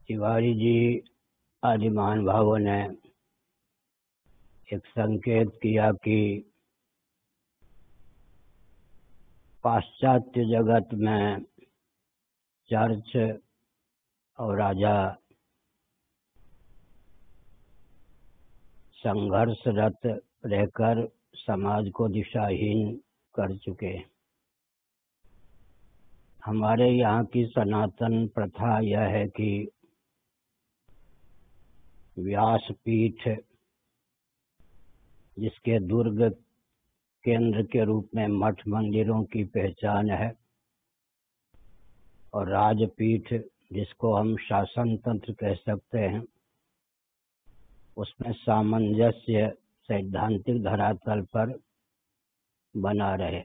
तिवारी जी आदि महानुभावों ने एक संकेत किया कि पाश्चात्य जगत में चर्च और राजा संघर्षरत रहकर समाज को दिशाहीन कर चुके। हमारे यहाँ की सनातन प्रथा यह है कि व्यासपीठ, जिसके दुर्ग केंद्र के रूप में मठ मंदिरों की पहचान है, और राजपीठ, जिसको हम शासन तंत्र कह सकते हैं, उसमें सामंजस्य सैद्धांतिक धरातल पर बना रहे।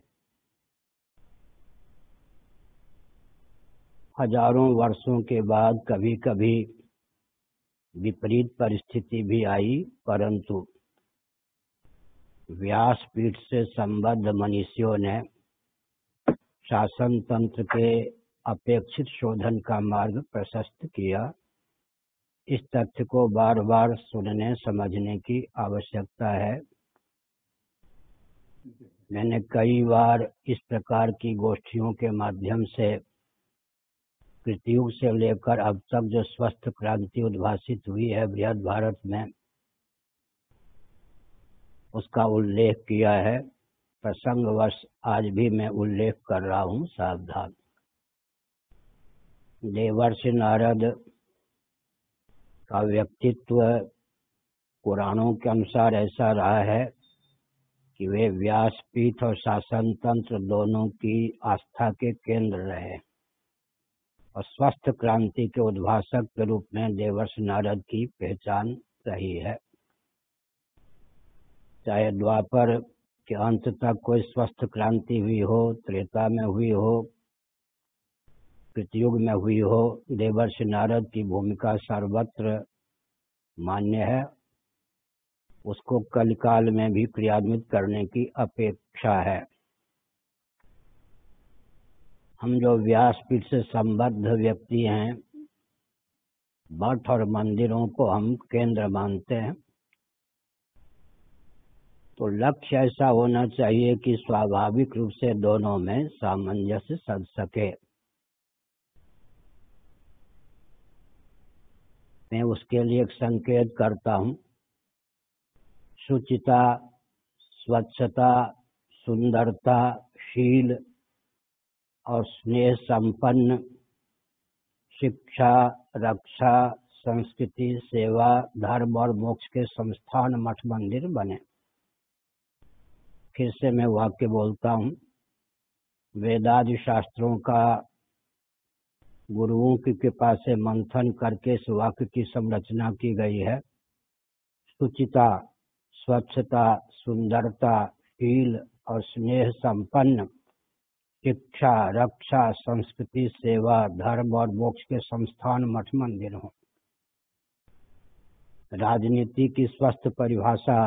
हजारों वर्षों के बाद कभी कभी विपरीत परिस्थिति भी आई, परंतु व्यासपीठ से संबद्ध मनीषियों ने शासन तंत्र के अपेक्षित शोधन का मार्ग प्रशस्त किया। इस तथ्य को बार बार सुनने समझने की आवश्यकता है। मैंने कई बार इस प्रकार की गोष्ठियों के माध्यम से कृतयुग से लेकर अब तक जो स्वस्थ क्रांति उद्भासित हुई है बृहद भारत में, उसका उल्लेख किया है। प्रसंगवश आज भी मैं उल्लेख कर रहा हूँ, सावधान। देवर्षि नारद का व्यक्तित्व पुराणों के अनुसार ऐसा रहा है कि वे व्यासपीठ और शासन तंत्र दोनों की आस्था के केंद्र रहे, और स्वस्थ क्रांति के उद्भासक के रूप में देवर्षि नारद की पहचान रही है। चाहे द्वापर के अंत तक कोई स्वस्थ क्रांति हुई हो, त्रेता में हुई हो, कृतयुग में हुई हो, देवर्षि नारद की भूमिका सर्वत्र मान्य है। उसको कलिकाल में भी क्रियान्वित करने की अपेक्षा है। हम जो व्यासपीठ से संबद्ध व्यक्ति हैं, मठ और मंदिरों को हम केंद्र मानते हैं, तो लक्ष्य ऐसा होना चाहिए कि स्वाभाविक रूप से दोनों में सामंजस्य सध सके। मैं उसके लिए एक संकेत करता हूँ। शुचिता, स्वच्छता, सुंदरता, शील और स्नेह संपन्न शिक्षा, रक्षा, संस्कृति, सेवा, धर्म और मोक्ष के संस्थान मठ मंदिर बने। फिर से मैं वाक्य बोलता हूँ। वेदादि शास्त्रों का गुरुओं की कृपा से मंथन करके इस वाक्य की संरचना की गई है। शुचिता, स्वच्छता, सुंदरता, शील और स्नेह संपन्न शिक्षा, रक्षा, संस्कृति, सेवा, धर्म और मोक्ष के संस्थान मठ मंदिर हों। राजनीति की स्वस्थ परिभाषा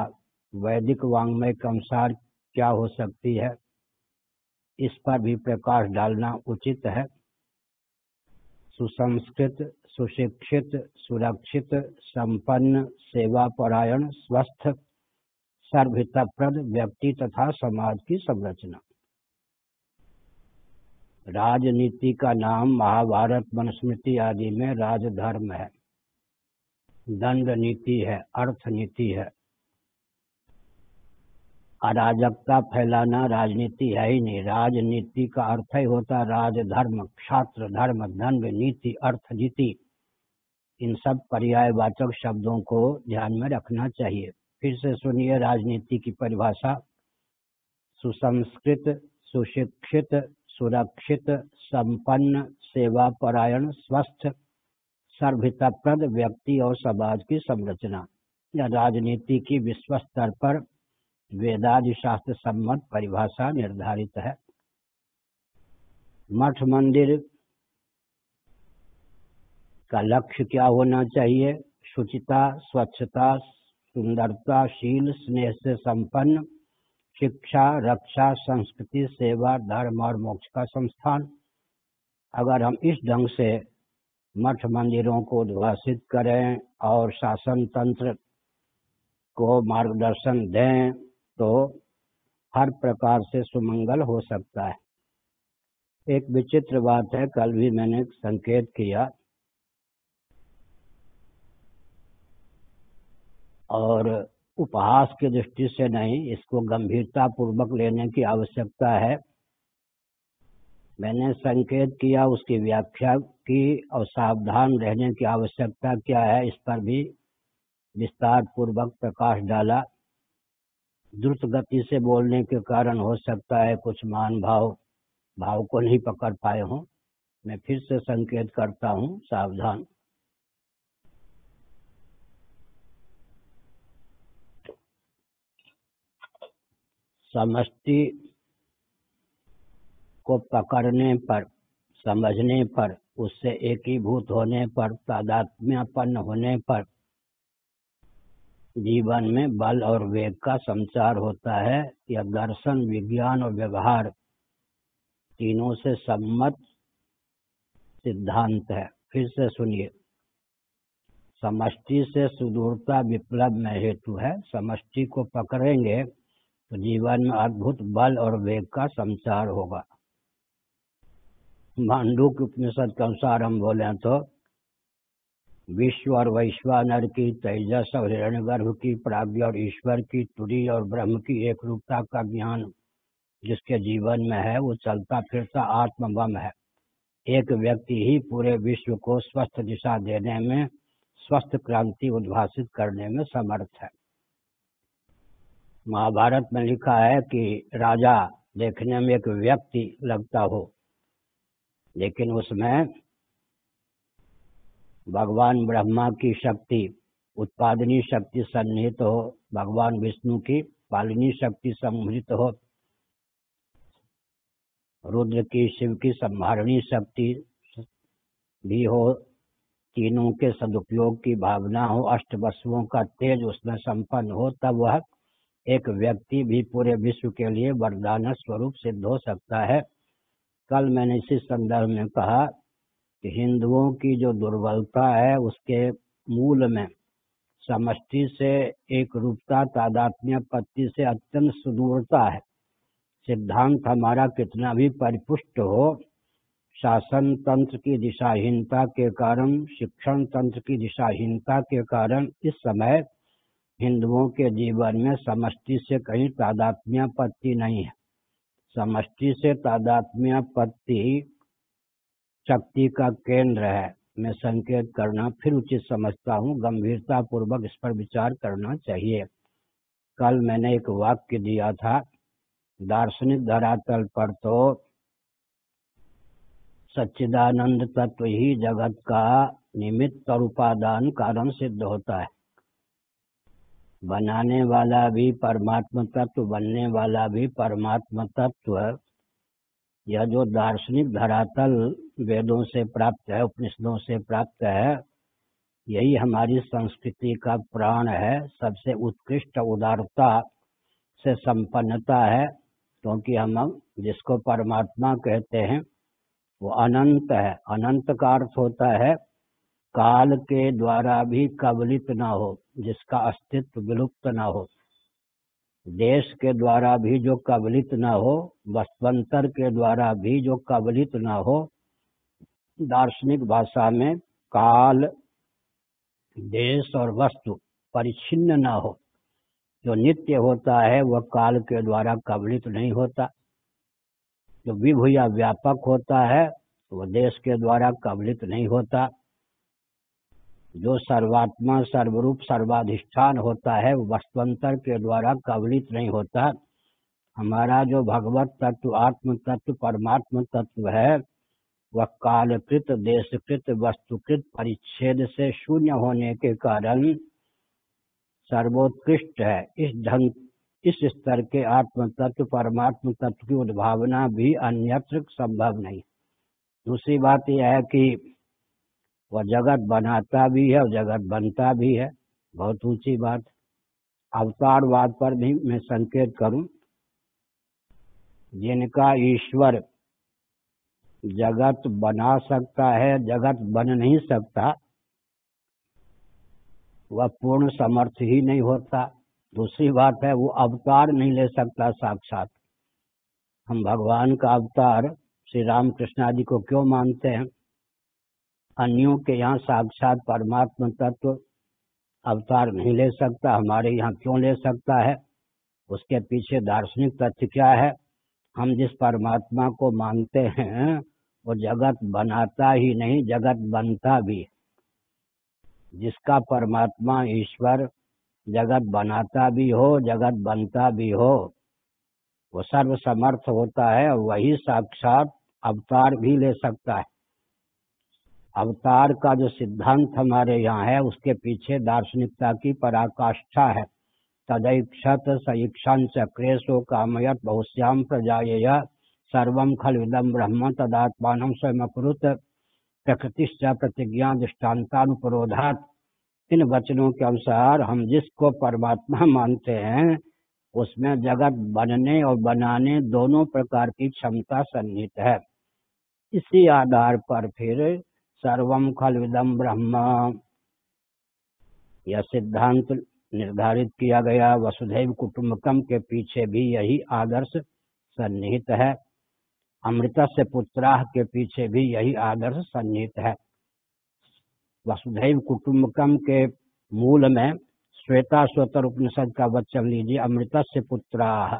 वैदिक वाङ्मय के अनुसार क्या हो सकती है, इस पर भी प्रकाश डालना उचित है। सुसंस्कृत, सुशिक्षित, सुरक्षित, संपन्न, सेवापरायण, स्वस्थ, सर्वहितप्रद व्यक्ति तथा समाज की संरचना। राजनीति का नाम महाभारत, मनुस्मृति आदि में राजधर्म है, दंड नीति है, अर्थ नीति है। अराजकता फैलाना राजनीति है ही नहीं। राजनीति का अर्थ ही होता राजधर्म, क्षात्र धर्म, दंड नीति, अर्थ नीति। इन सब पर्यायवाचक शब्दों को ध्यान में रखना चाहिए। फिर से सुनिए राजनीति की परिभाषा। सुसंस्कृत, सुशिक्षित, सुरक्षित, संपन्न, सेवापरायण, स्वस्थ, सर्वहितप्रद व्यक्ति और समाज की संरचना। यह राजनीति की विश्व स्तर पर वेदादि शास्त्र सम्मत परिभाषा निर्धारित है। मठ मंदिर का लक्ष्य क्या होना चाहिए? शुचिता, स्वच्छता, सुंदरता, शील, स्नेह से संपन्न शिक्षा, रक्षा, संस्कृति, सेवा, धर्म और मोक्ष का संस्थान। अगर हम इस ढंग से मठ मंदिरों को उद्भासित करें और शासन तंत्र को मार्गदर्शन दें तो हर प्रकार से सुमंगल हो सकता है। एक विचित्र बात है, कल भी मैंने संकेत किया, और उपहास की दृष्टि से नहीं, इसको गंभीरता पूर्वक लेने की आवश्यकता है। मैंने संकेत किया, उसकी व्याख्या की और सावधान रहने की आवश्यकता क्या है, इस पर भी विस्तार पूर्वक प्रकाश डाला। द्रुत गति से बोलने के कारण हो सकता है कुछ मान भाव को नहीं पकड़ पाए हों। मैं फिर से संकेत करता हूं, सावधान। समष्टि को पकड़ने पर, समझने पर, उससे एकीभूत होने पर, तादात्म्यपन्न होने पर जीवन में बल और वेग का संचार होता है। यह दर्शन, विज्ञान और व्यवहार तीनों से सम्मत सिद्धांत है। फिर से सुनिए, समष्टि से सुदूरता विप्लव में हेतु है। समष्टि को पकड़ेंगे तो जीवन में अद्भुत बल और वेग का संचार होगा। मांडूक्य उपनिषद के अनुसार हम बोले तो विश्व और वैश्वानर की, तेजस और हिरण्यगर्भ की, प्राज्ञ और ईश्वर की, तुरीय और ब्रह्म की एक रूपता का ज्ञान जिसके जीवन में है, वो चलता फिरता आत्मबम है। एक व्यक्ति ही पूरे विश्व को स्वस्थ दिशा देने में, स्वस्थ क्रांति उद्भासित करने में समर्थ है। महाभारत में लिखा है कि राजा देखने में एक व्यक्ति लगता हो, लेकिन उसमें भगवान ब्रह्मा की शक्ति, उत्पादनी शक्ति सन्निहित हो, भगवान विष्णु की पालनी शक्ति सम्मिलित हो, रुद्र की, शिव की संहारणी शक्ति भी हो, तीनों के सदुपयोग की भावना हो, अष्टवसुओं का तेज उसमें संपन्न हो, तब वह एक व्यक्ति भी पूरे विश्व के लिए वरदान स्वरूप सिद्ध हो सकता है। कल मैंने इसी संदर्भ में कहा कि हिंदुओं की जो दुर्बलता है, उसके मूल में समष्टि से एक रूपता, तादात्म्य पत्ति से अत्यंत सुदूरता है। सिद्धांत हमारा कितना भी परिपुष्ट हो, शासन तंत्र की दिशाहीनता के कारण, शिक्षण तंत्र की दिशाहीनता के कारण इस समय हिंदुओं के जीवन में समष्टि से कहीं तादात्म्यपत्ति नहीं है। समष्टि से तादात्म्यपत्ति शक्ति का केंद्र है। मैं संकेत करना फिर उचित समझता हूँ, गंभीरता पूर्वक इस पर विचार करना चाहिए। कल मैंने एक वाक्य दिया था, दार्शनिक धरातल पर तो सच्चिदानंद तत्व ही जगत का निमित्त और उपादान कारण सिद्ध होता है। बनाने वाला भी परमात्मा तत्व, बनने वाला भी परमात्मा तत्व। यह जो दार्शनिक धरातल वेदों से प्राप्त है, उपनिषदों से प्राप्त है, यही हमारी संस्कृति का प्राण है। सबसे उत्कृष्ट उदारता से संपन्नता है, क्योंकि हम जिसको परमात्मा कहते हैं वो अनंत है। अनंत का अर्थ होता है काल के द्वारा भी कबलित न हो, जिसका अस्तित्व विलुप्त न हो। देश के द्वारा भी जो कबलित न हो, वस्तुअंतर के द्वारा भी जो कबलित न हो। दार्शनिक भाषा में काल, देश और वस्तु परिच्छिन्न न हो। जो नित्य होता है वह काल के द्वारा कबलित नहीं होता। जो विभु या व्यापक होता है वह देश के द्वारा कबलित नहीं होता। जो सर्वात्मा, सर्वरूप, सर्वाधिष्ठान होता है वो वस्तुअंतर के द्वारा कबलित नहीं होता। हमारा जो भगवत तत्व, आत्म तत्व, परमात्म तत्व है, वह कालकृत, देशकृत, वस्तुकृत परिच्छेद से शून्य होने के कारण सर्वोत्कृष्ट है। इस स्तर के आत्म तत्व, परमात्म तत्व की उद्भावना भी अन्यत्र संभव नहीं। दूसरी बात यह है कि वह जगत बनाता भी है और जगत बनता भी है। बहुत ऊंची बात। अवतारवाद पर भी मैं संकेत करूं, जिनका ईश्वर जगत बना सकता है, जगत बन नहीं सकता, वह पूर्ण समर्थ ही नहीं होता। दूसरी बात है, वो अवतार नहीं ले सकता साक्षात। हम भगवान का अवतार श्री राम कृष्ण आदि को क्यों मानते हैं? अन्यों के यहाँ साक्षात परमात्मा तत्व अवतार नहीं ले सकता, हमारे यहाँ क्यों ले सकता है? उसके पीछे दार्शनिक तथ्य क्या है? हम जिस परमात्मा को मानते हैं वो जगत बनाता ही नहीं, जगत बनता भी। जिसका परमात्मा ईश्वर जगत बनाता भी हो, जगत बनता भी हो, वो सर्वसमर्थ होता है, वही साक्षात अवतार भी ले सकता है। अवतार का जो सिद्धांत हमारे यहाँ है उसके पीछे दार्शनिकता की पराकाष्ठा है। तदैक्षत सईक्षां चक्रेशो कामयत बहुश्याम प्रजायेय सर्वं खल्विदं ब्रह्म तदात्मानं स्वयमकुरुत प्रकृतिश्च प्रतिज्ञा दृष्टान्तानुपरोधात्। इन वचनों के अनुसार हम जिसको परमात्मा मानते हैं उसमें जगत बनने और बनाने दोनों प्रकार की क्षमता सन्निहित है। इसी आधार पर फिर सर्वं खल्विदं ब्रह्म यह सिद्धांत निर्धारित किया गया। वसुधैव कुटुंबकम के पीछे भी यही आदर्श सन्निहित है। अमृतस्य पुत्राः के पीछे भी यही आदर्श सन्निहित है। वसुधैव कुटुंबकम के मूल में श्वेताश्वतर उपनिषद का वचन लीजिए, अमृतस्य पुत्राः।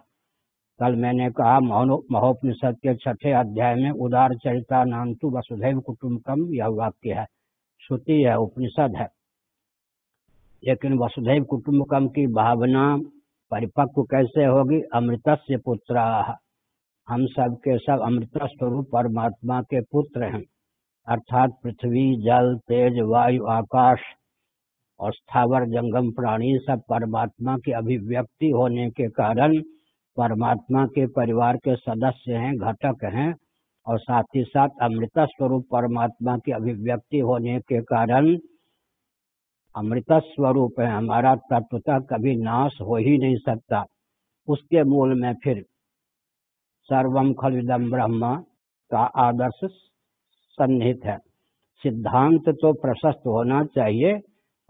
कल मैंने कहा महोपनिषद के 6ठे अध्याय में उदार चरिता नान्तु वसुधैव कुटुंबकम यह वाक्य है। श्रुति है, उपनिषद है। लेकिन वसुधैव कुटुंबकम की भावना परिपक्व कैसे होगी? अमृतस्य पुत्राः, हम सब के सब अमृत स्वरूप परमात्मा के पुत्र हैं। अर्थात पृथ्वी, जल, तेज, वायु, आकाश और स्थावर जंगम प्राणी सब परमात्मा की अभिव्यक्ति होने के कारण परमात्मा के परिवार के सदस्य हैं, घटक हैं। और साथ ही साथ अमृत स्वरूप परमात्मा की अभिव्यक्ति होने के कारण अमृत स्वरूप है। हमारा तत्वतः कभी नाश हो ही नहीं सकता। उसके मूल में फिर सर्वम खल्विदं ब्रह्म का आदर्श सन्निहित है। सिद्धांत तो प्रशस्त होना चाहिए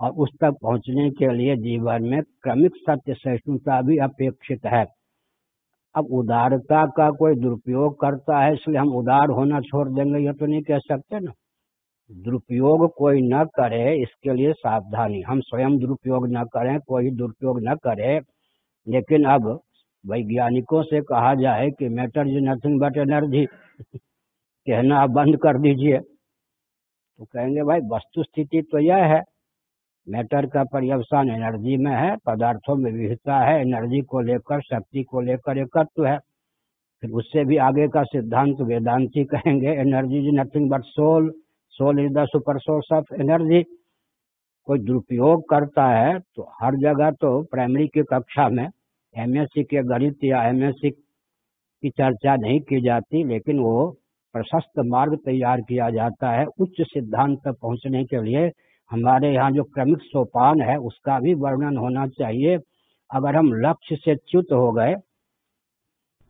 और उस तक पहुंचने के लिए जीवन में क्रमिक सत्य सहिष्णुता भी अपेक्षित है। अब उदारता का कोई दुरुपयोग करता है इसलिए हम उदार होना छोड़ देंगे, यह तो नहीं कह सकते ना। दुरुपयोग कोई न करे इसके लिए सावधानी, हम स्वयं दुरुपयोग न करें, कोई दुरुपयोग न करे। लेकिन अब वैज्ञानिकों से कहा जाए कि matter is nothing but energy, कहना आप बंद कर दीजिए, तो कहेंगे भाई वस्तु स्थिति तो यह है, मैटर का पर्यवसान एनर्जी में है, पदार्थों में विविधता है, एनर्जी को लेकर, शक्ति को लेकर एकत्व है। फिर उससे भी आगे का सिद्धांत वेदांती कहेंगे energy is nothing but soul, soul is the super source of energy. कोई दुरुपयोग करता है तो हर जगह तो प्राइमरी की कक्षा में एमएससी के गणित या एमएससी की चर्चा नहीं की जाती, लेकिन वो प्रशस्त मार्ग तैयार किया जाता है। उच्च सिद्धांत तक पहुंचने के लिए हमारे यहाँ जो क्रमिक सोपान है उसका भी वर्णन होना चाहिए। अगर हम लक्ष्य से च्युत हो गए,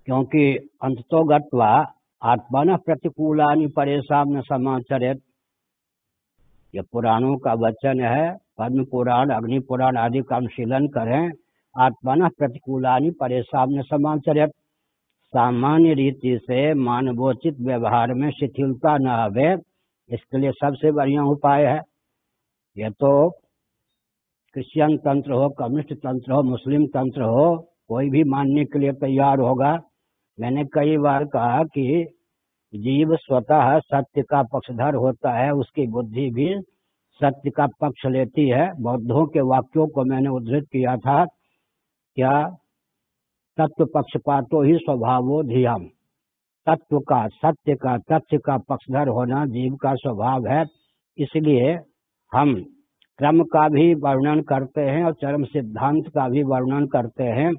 क्योंकि अंततो गत्वा आत्मनः प्रतिकूलानि परेषां न समाचरेत्, यह पुराणों का वचन है। पद्म पुराण, अग्नि पुराण आदि का अनुशीलन करें। आत्मनः प्रतिकूलानि परेषां न समाचरेत्, सामान्य रीति से मानवोचित व्यवहार में शिथिलता न आवे, इसके लिए सबसे बढ़िया उपाय है। यह तो क्रिश्चियन तंत्र हो, कम्युनिस्ट तंत्र हो, मुस्लिम तंत्र हो, कोई भी मानने के लिए तैयार होगा। मैंने कई बार कहा कि जीव स्वतः सत्य का पक्षधर होता है, उसकी बुद्धि भी सत्य का पक्ष लेती है। बौद्धों के वाक्यों को मैंने उद्धृत किया था, क्या तत्व पक्षपातो ही स्वभावो धियम, तत्व का, सत्य का, तथ्य का पक्षधर होना जीव का स्वभाव है। इसलिए हम क्रम का भी वर्णन करते हैं और चरम सिद्धांत का भी वर्णन करते हैं।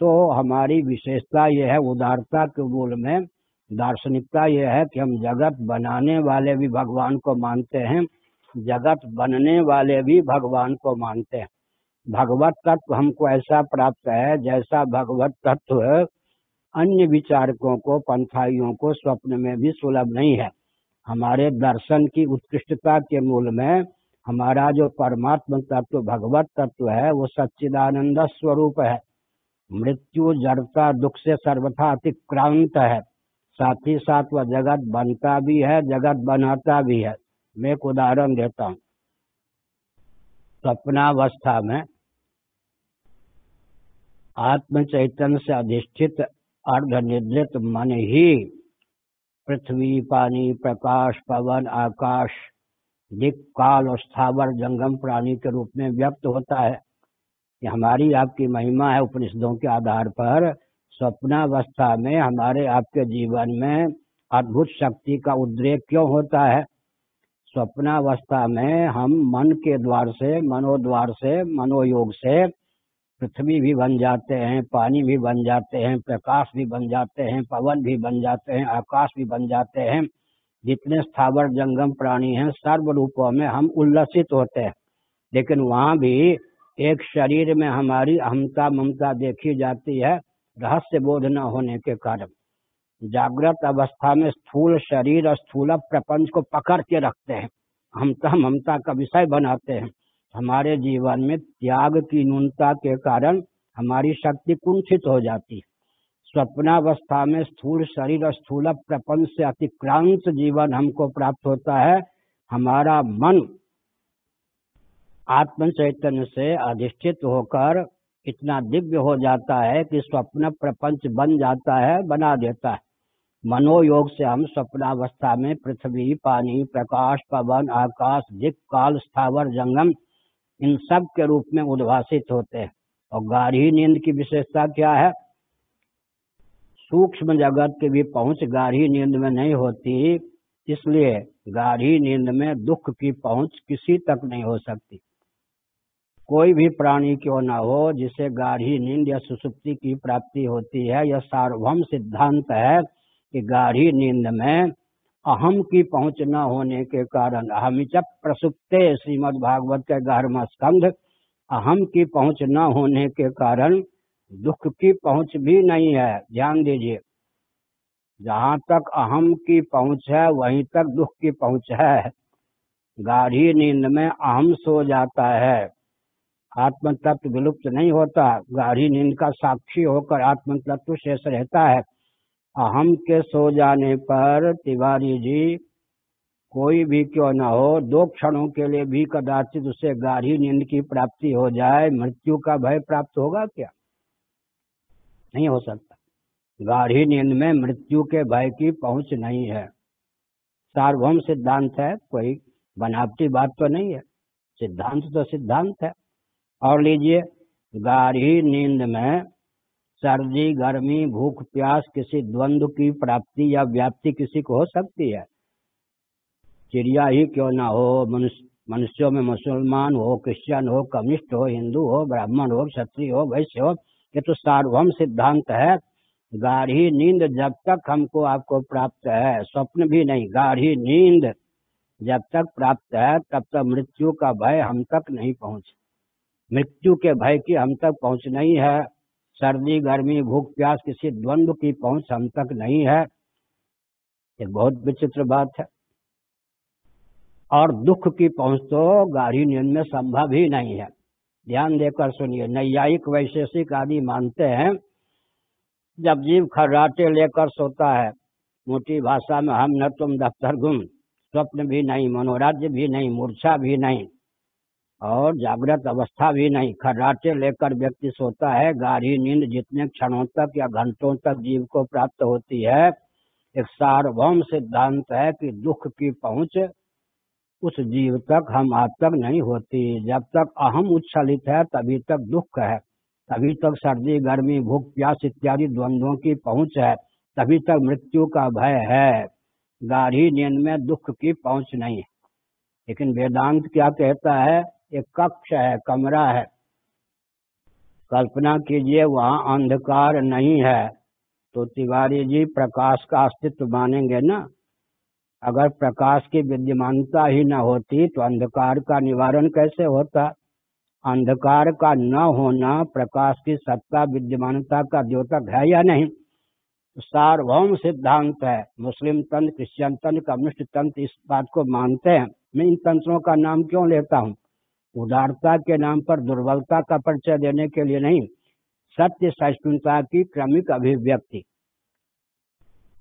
तो हमारी विशेषता यह है, उदारता के मूल में दार्शनिकता यह है कि हम जगत बनाने वाले भी भगवान को मानते हैं, जगत बनने वाले भी भगवान को मानते हैं। भगवत तत्व हमको ऐसा प्राप्त है जैसा भगवत तत्व अन्य विचारकों को, पंथाइयों को स्वप्न में भी सुलभ नहीं है। हमारे दर्शन की उत्कृष्टता के मूल में हमारा जो परमात्म तत्व, भगवत तत्व है, वो सच्चिदानंद स्वरूप है। मृत्यु, जड़ता, दुख से सर्वथा अतिक्रांत है। साथ ही साथ वह जगत बनता भी है, जगत बनाता भी है। मैं एक उदाहरण देता हूँ। स्वप्नावस्था में आत्म चैतन्य से अधिष्ठित अर्धनिद्रित मन ही पृथ्वी, पानी, प्रकाश, पवन, आकाश, दिक्, काल और स्थावर जंगम प्राणी के रूप में व्यक्त होता है। ये हमारी आपकी महिमा है। उपनिषदों के आधार पर स्वप्नावस्था में हमारे आपके जीवन में अद्भुत शक्ति का उद्रेक क्यों होता है? स्वप्नावस्था में हम मन के द्वार से, मनोद्वार से, मनोयोग से पृथ्वी भी बन जाते हैं, पानी भी बन जाते हैं, प्रकाश भी बन जाते हैं, पवन भी बन जाते हैं, आकाश भी बन जाते हैं। जितने स्थावर जंगम प्राणी हैं, सर्व रूपों में हम उल्लसित होते हैं। लेकिन वहाँ भी एक शरीर में हमारी अहमता ममता देखी जाती है, रहस्य बोध न होने के कारण। जागृत अवस्था में स्थूल शरीर और स्थूल प्रपंच को पकड़ के रखते हैं, अहमता ममता का विषय बनाते हैं। हमारे जीवन में त्याग की न्यूनता के कारण हमारी शक्ति कुंठित हो जाती है। स्वप्नावस्था में स्थूल शरीर और स्थूल प्रपंच से अतिक्रांत जीवन हमको प्राप्त होता है। हमारा मन आत्म चैतन्य से अधिष्ठित होकर इतना दिव्य हो जाता है कि स्वप्न प्रपंच बन जाता है, बना देता है। मनोयोग से हम स्वप्नावस्था में पृथ्वी, पानी, प्रकाश, पवन, आकाश, दिक्, काल, स्थावर जंगम इन सब के रूप में उद्भासित होते हैं। और गाढ़ी नींद की विशेषता क्या है? सूक्ष्म जगत की भी पहुंच गाढ़ी नींद में नहीं होती, इसलिए गाढ़ी नींद में दुख की पहुंच किसी तक नहीं हो सकती। कोई भी प्राणी क्यों न हो, जिसे गाढ़ी नींद या सुसुप्ति की प्राप्ति होती है, यह सार्वभौम सिद्धांत है कि गाढ़ी नींद में अहम की पहुंच न होने के कारण, अहमिच प्रसुप्ते, श्रीमद् भागवत के 11वां स्कंध, अहम की पहुंच न होने के कारण दुख की पहुंच भी नहीं है। ध्यान दीजिए, जहाँ तक अहम की पहुंच है वहीं तक दुख की पहुंच है। गाढ़ी नींद में अहम सो जाता है, आत्म तत्व विलुप्त नहीं होता। गाढ़ी नींद का साक्षी होकर आत्म तत्व शेष रहता है। अहम के सो जाने पर तिवारी जी, कोई भी क्यों न हो, 2 क्षणों के लिए भी कदाचित उसे गाढ़ी नींद की प्राप्ति हो जाए, मृत्यु का भय प्राप्त होगा क्या? नहीं हो सकता। गाढ़ी नींद में मृत्यु के भय की पहुंच नहीं है। सार्वभौम सिद्धांत है, कोई बनावटी बात तो नहीं है। सिद्धांत तो सिद्धांत है। और लीजिए, गाढ़ी नींद में सर्दी, गर्मी, भूख, प्यास, किसी द्वंद्व की प्राप्ति या व्याप्ति किसी को हो सकती है? चिड़िया ही क्यों ना हो, मनुष्यों में मुसलमान हो, क्रिश्चियन हो, कम्युनिस्ट हो, हिंदू हो, ब्राह्मण हो, क्षत्रिय हो, वैश्य हो, ये तो सार्वभौम सिद्धांत है। गाढ़ी नींद जब तक हमको आपको प्राप्त है, स्वप्न भी नहीं, गाढ़ी नींद जब तक प्राप्त है तब तक मृत्यु का भय हम तक नहीं पहुंच, मृत्यु के भय की हम तक पहुंच नहीं है। सर्दी, गर्मी, भूख, प्यास, किसी द्वंद्व की पहुंच हम तक नहीं है। एक बहुत विचित्र बात है। और दुख की पहुंच तो गाढ़ी नींद में संभव ही नहीं है। ध्यान देकर सुनिए, नैयायिक, वैशेषिक आदि मानते हैं जब जीव खर्राटे लेकर सोता है, मोटी भाषा में हम न तुम दफ्तर गुम, स्वप्न भी नहीं, मनोराज्य भी नहीं, मूर्छा भी नहीं और जागृत अवस्था भी नहीं, खर्राटे लेकर व्यक्ति सोता है। गाढ़ी नींद जितने क्षणों तक या घंटों तक जीव को प्राप्त होती है, एक सार्वभौम सिद्धांत है कि दुख की पहुंच उस जीव तक, हम आप तक नहीं होती। जब तक अहम उच्छलित है तभी तक दुख है, तभी तक सर्दी, गर्मी, भूख, प्यास इत्यादि द्वंद्वों की पहुंच है, तभी तक मृत्यु का भय है। गाढ़ी नींद में दुख की पहुंच नहीं है। लेकिन वेदांत क्या कहता है? एक कक्ष है, कमरा है, कल्पना कीजिए वहाँ अंधकार नहीं है, तो तिवारी जी प्रकाश का अस्तित्व मानेंगे ना? अगर प्रकाश की विद्यमानता ही न होती तो अंधकार का निवारण कैसे होता? अंधकार का न होना प्रकाश की सत्ता, विद्यमानता का द्योतक है या नहीं? सार्वभौम सिद्धांत है। मुस्लिम तंत्र, क्रिश्चियन तंत्र, कम्युनिस्ट तंत्र इस बात को मानते हैं। मैं इन तंत्रों का नाम क्यों लेता हूँ? उदारता के नाम पर दुर्बलता का परिचय देने के लिए नहीं, सत्य सहिष्णुता की क्रमिक अभिव्यक्ति।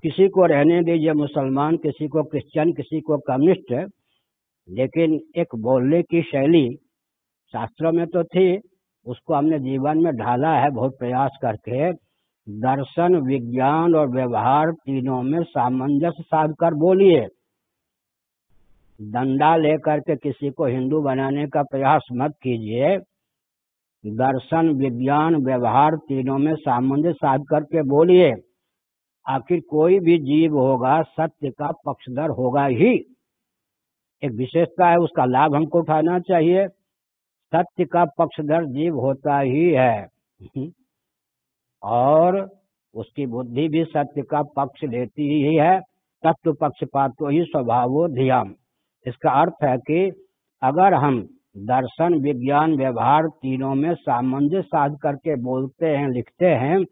किसी को रहने दीजिए मुसलमान, किसी को क्रिश्चियन, किसी को कम्युनिस्ट, लेकिन एक बोलने की शैली शास्त्रों में तो थी, उसको हमने जीवन में ढाला है बहुत प्रयास करके। दर्शन, विज्ञान और व्यवहार तीनों में सामंजस्य साध कर बोलिए। डंडा लेकर के किसी को हिंदू बनाने का प्रयास मत कीजिए। दर्शन, विज्ञान, व्यवहार तीनों में सामंजस्य साध करके बोलिए। आखिर कोई भी जीव होगा सत्य का पक्षधर होगा ही। एक विशेषता है, उसका लाभ हमको उठाना चाहिए। सत्य का पक्षधर जीव होता ही है और उसकी बुद्धि भी सत्य का पक्ष लेती ही है। तत्व पक्षपातो ही स्वभावो धियाम। इसका अर्थ है कि अगर हम दर्शन, विज्ञान, व्यवहार तीनों में सामंजस्य साध करके बोलते हैं, लिखते हैं,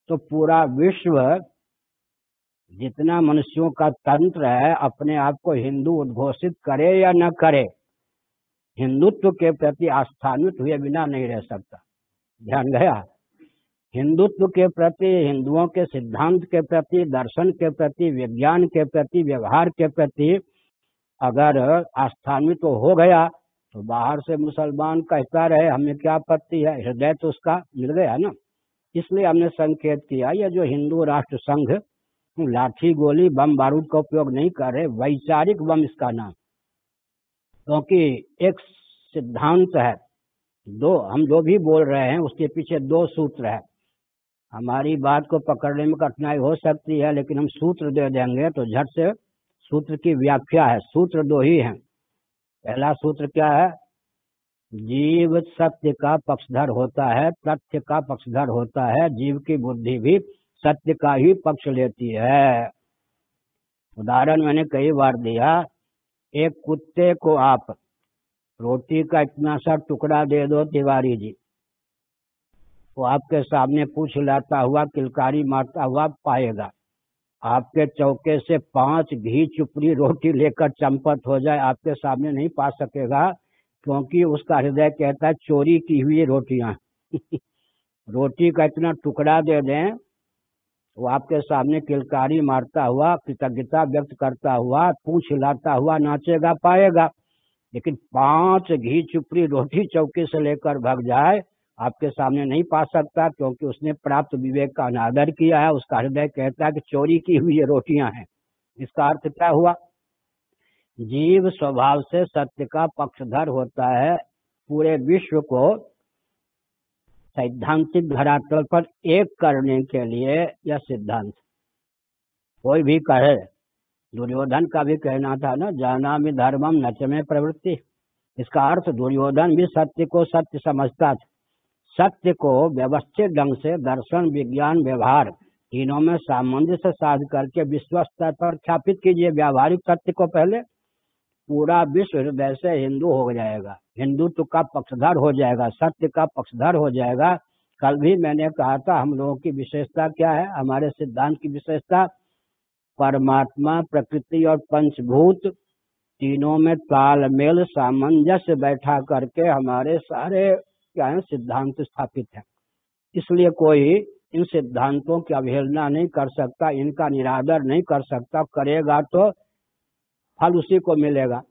तो पूरा विश्व, जितना मनुष्यों का तंत्र है, अपने आप को हिंदू उद्घोषित करे या न करे, हिंदुत्व के प्रति आस्थान्वित हुए बिना नहीं रह सकता। ध्यान गया? हिंदुत्व के प्रति, हिंदुओं के सिद्धांत के प्रति, दर्शन के प्रति, विज्ञान के प्रति, व्यवहार के प्रति अगर आस्थान्वित तो हो गया तो बाहर से मुसलमान कहता रहे, हमें क्या आपत्ति है, हृदय तो उसका मिल गया ना। इसलिए हमने संकेत किया, यह जो हिंदू राष्ट्र संघ लाठी गोली बम बारूद का उपयोग नहीं कर रहे, वैचारिक बम इसका नाम। क्योंकि एक सिद्धांत है, हम जो भी बोल रहे हैं उसके पीछे दो सूत्र है। हमारी बात को पकड़ने में कठिनाई हो सकती है, लेकिन हम सूत्र दे देंगे तो झट से सूत्र की व्याख्या है। सूत्र दो ही हैं। पहला सूत्र क्या है? जीव सत्य का पक्षधर होता है, तथ्य का पक्षधर होता है। जीव की बुद्धि भी सत्य का ही पक्ष लेती है। उदाहरण मैंने कई बार दिया। एक कुत्ते को आप रोटी का इतना सा टुकड़ा दे दो तिवारी जी, वो आपके सामने पूछ हिलाता हुआ, किलकारी मारता हुआ पाएगा। आपके चौके से 5 घी चुपड़ी रोटी लेकर चंपत हो जाए, आपके सामने नहीं पा सकेगा, क्योंकि उसका हृदय कहता है चोरी की हुई रोटियां रोटी का इतना टुकड़ा दे दें, वो आपके सामने किलकारी मारता हुआ, कृतज्ञता व्यक्त करता हुआ, पूछ हिलाता हुआ नाचेगा, पाएगा। लेकिन 5 घी चुपड़ी रोटी चौके से लेकर भाग जाए, आपके सामने नहीं पा सकता, क्योंकि उसने प्राप्त विवेक का अनादर किया है। उसका हृदय कहता है कि चोरी की हुई ये रोटियां हैं। इसका अर्थ क्या हुआ? जीव स्वभाव से सत्य का पक्षधर होता है। पूरे विश्व को सैद्धांतिक धरातल पर एक करने के लिए यह सिद्धांत। कोई भी कहे, दुर्योधन का भी कहना था ना, जानामि धर्मम नच में प्रवृत्ति। इसका अर्थ दुर्योधन भी सत्य को सत्य समझता था। सत्य को व्यवस्थित ढंग से दर्शन, विज्ञान, व्यवहार तीनों में सामंजस्य साध करके विश्व स्तर पर ख्यापित कीजिए। व्यावहारिक सत्य को पहले, पूरा विश्व हृदय से हिंदू हो जाएगा, हिंदुत्व का पक्षधर हो जाएगा, सत्य का पक्षधर हो जाएगा। कल भी मैंने कहा था, हम लोगों की विशेषता क्या है? हमारे सिद्धांत की विशेषता परमात्मा, प्रकृति और पंचभूत तीनों में तालमेल, सामंजस्य बैठा करके हमारे सारे क्या है सिद्धांत स्थापित है। इसलिए कोई इन सिद्धांतों की अवहेलना नहीं कर सकता, इनका निरादर नहीं कर सकता। करेगा तो फल उसी को मिलेगा।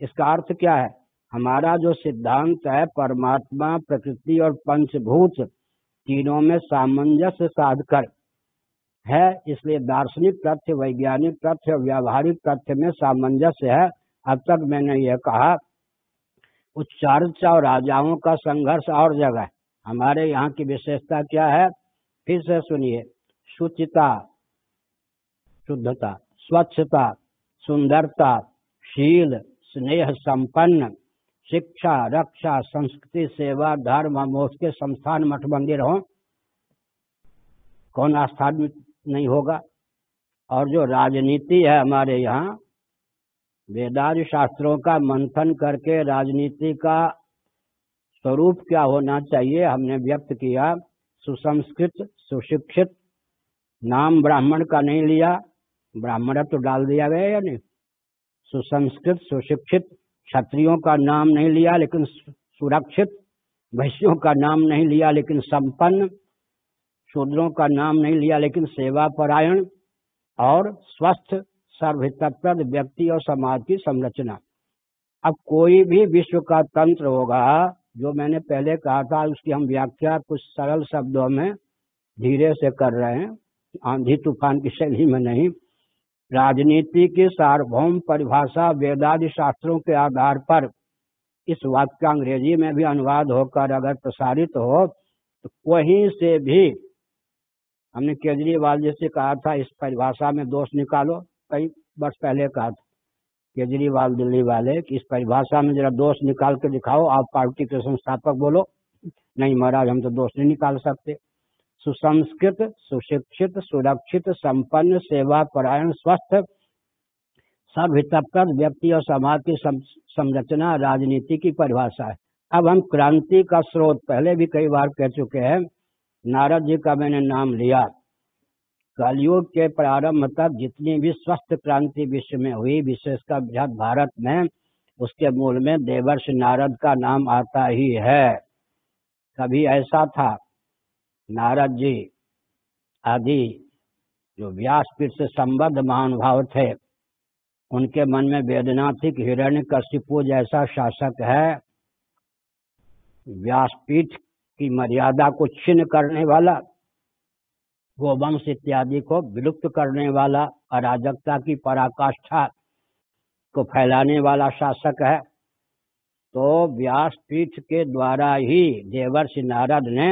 इसका अर्थ क्या है? हमारा जो सिद्धांत है परमात्मा, प्रकृति और पंचभूत तीनों में सामंजस्य साधकर है। इसलिए दार्शनिक तथ्य, वैज्ञानिक तथ्य और व्यावहारिक तथ्य में सामंजस्य है। अब तक मैंने यह कहा, उच्चारण और राजाओं का संघर्ष और जगह है। हमारे यहाँ की विशेषता क्या है? फिर से सुनिए। शुचिता, शुद्धता, स्वच्छता, सुंदरता, शील, स्नेह संपन्न, शिक्षा, रक्षा, संस्कृति, सेवा, धर्म, मोक्ष के संस्थान, मठ मंदिर हो, कौन आस्थान नहीं होगा? और जो राजनीति है हमारे यहाँ, वेदांत शास्त्रों का मंथन करके राजनीति का स्वरूप क्या होना चाहिए हमने व्यक्त किया। सुसंस्कृत, सुशिक्षित, नाम ब्राह्मण का नहीं लिया, ब्राह्मण तो डाल दिया गया या नहीं। सुसंस्कृत सुशिक्षित क्षत्रियों का नाम नहीं लिया लेकिन सुरक्षित, वैश्यों का नाम नहीं लिया लेकिन संपन्न, शूद्रों का नाम नहीं लिया लेकिन सेवा परायण, और स्वस्थ सर्वहितप्रद व्यक्ति और समाज की संरचना। अब कोई भी विश्व का तंत्र होगा, जो मैंने पहले कहा था, उसकी हम व्याख्या कुछ सरल शब्दों में धीरे से कर रहे हैं, आंधी तूफान की शैली में नहीं। राजनीति की सार्वभौम परिभाषा वेदादि शास्त्रों के आधार पर इस वाक्य का अंग्रेजी में भी अनुवाद होकर अगर प्रसारित हो तो कहीं से भी, हमने केजरीवाल जी से कहा था इस परिभाषा में दोष निकालो, कई वर्ष पहले कहा था केजरीवाल दिल्ली वाले कि इस परिभाषा में जरा दोष निकाल के दिखाओ, आप पार्टी के संस्थापक बोलो। नहीं महाराज, हम तो दोष नहीं निकाल सकते। सुसंस्कृत सुशिक्षित सुरक्षित संपन्न सेवा परायण स्वस्थ सर्वहितप्रद व्यक्ति और समाज की संरचना राजनीति की परिभाषा है। अब हम क्रांति का स्रोत पहले भी कई बार कह चुके हैं, नारद जी का मैंने नाम लिया। कलयुग के प्रारंभ तक जितनी भी स्वस्थ क्रांति विश्व में हुई, विशेषकर बृहद भारत में, उसके मूल में देवर्षि नारद का नाम आता ही है। कभी ऐसा था, नारद जी आदि जो व्यासपीठ से संबद्ध महानुभाव थे, उनके मन में वेदना थी कि हिरण्यकशिपु जैसा शासक है, व्यासपीठ की मर्यादा को छिन्न करने वाला, गोवंश इत्यादि को विलुप्त करने वाला, अराजकता की पराकाष्ठा को फैलाने वाला शासक है। तो व्यासपीठ के द्वारा ही देवर्षि नारद ने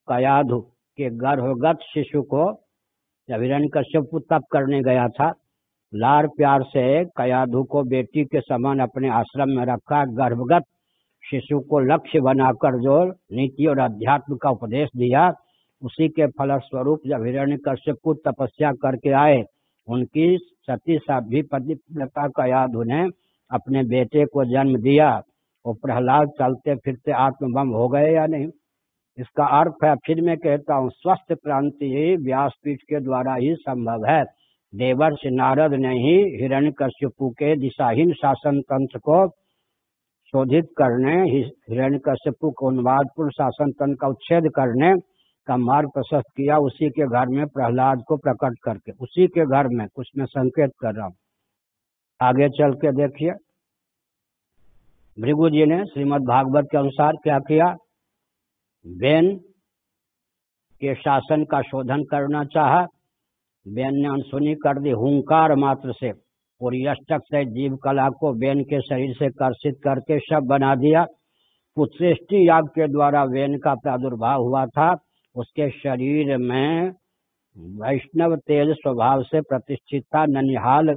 कयाधु के गर्भगत शिशु को, जब हिरण्यकशिपु तप करने गया था, लाड़ प्यार से कयाधु को बेटी के समान अपने आश्रम में रखा। गर्भगत शिशु को लक्ष्य बनाकर जो नीति और अध्यात्म का उपदेश दिया, उसी के फलस्वरूप जब हिरण्यकशिपु तपस्या करके आए, उनकी सती साध्वी पतिव्रता कयाधु ने अपने बेटे को जन्म दिया। और प्रहलाद चलते फिरते आत्मबम हो गए या नहीं। इसका अर्थ है, फिर मैं कहता हूँ, स्वस्थ क्रांति व्यासपीठ के द्वारा ही संभव है। देवर्षि नारद ने ही हिरण्यकशिपु के दिशाहीन शासन तंत्र को शोधित करने, हिरण्यकशिपु को उन्मादपूर्ण शासन तंत्र का उच्छेद करने का मार्ग प्रशस्त किया, उसी के घर में प्रहलाद को प्रकट करके। उसी के घर में, कुछ मैं संकेत कर रहा हूँ, आगे चल के देखिए। भृगु जी ने श्रीमद् भागवत के अनुसार क्या किया, बेन के शासन का शोधन करना चाहा। बेन ने अनसुनी कर दी, हुंकार मात्र से पूरी अष्टक से जीव कला को बेन के शरीर से कर्षित करके शव बना दिया। पुत्रेष्टि याग के द्वारा बेन का प्रादुर्भाव हुआ था। उसके शरीर में वैष्णव तेज स्वभाव से प्रतिष्ठित था। ननिहाल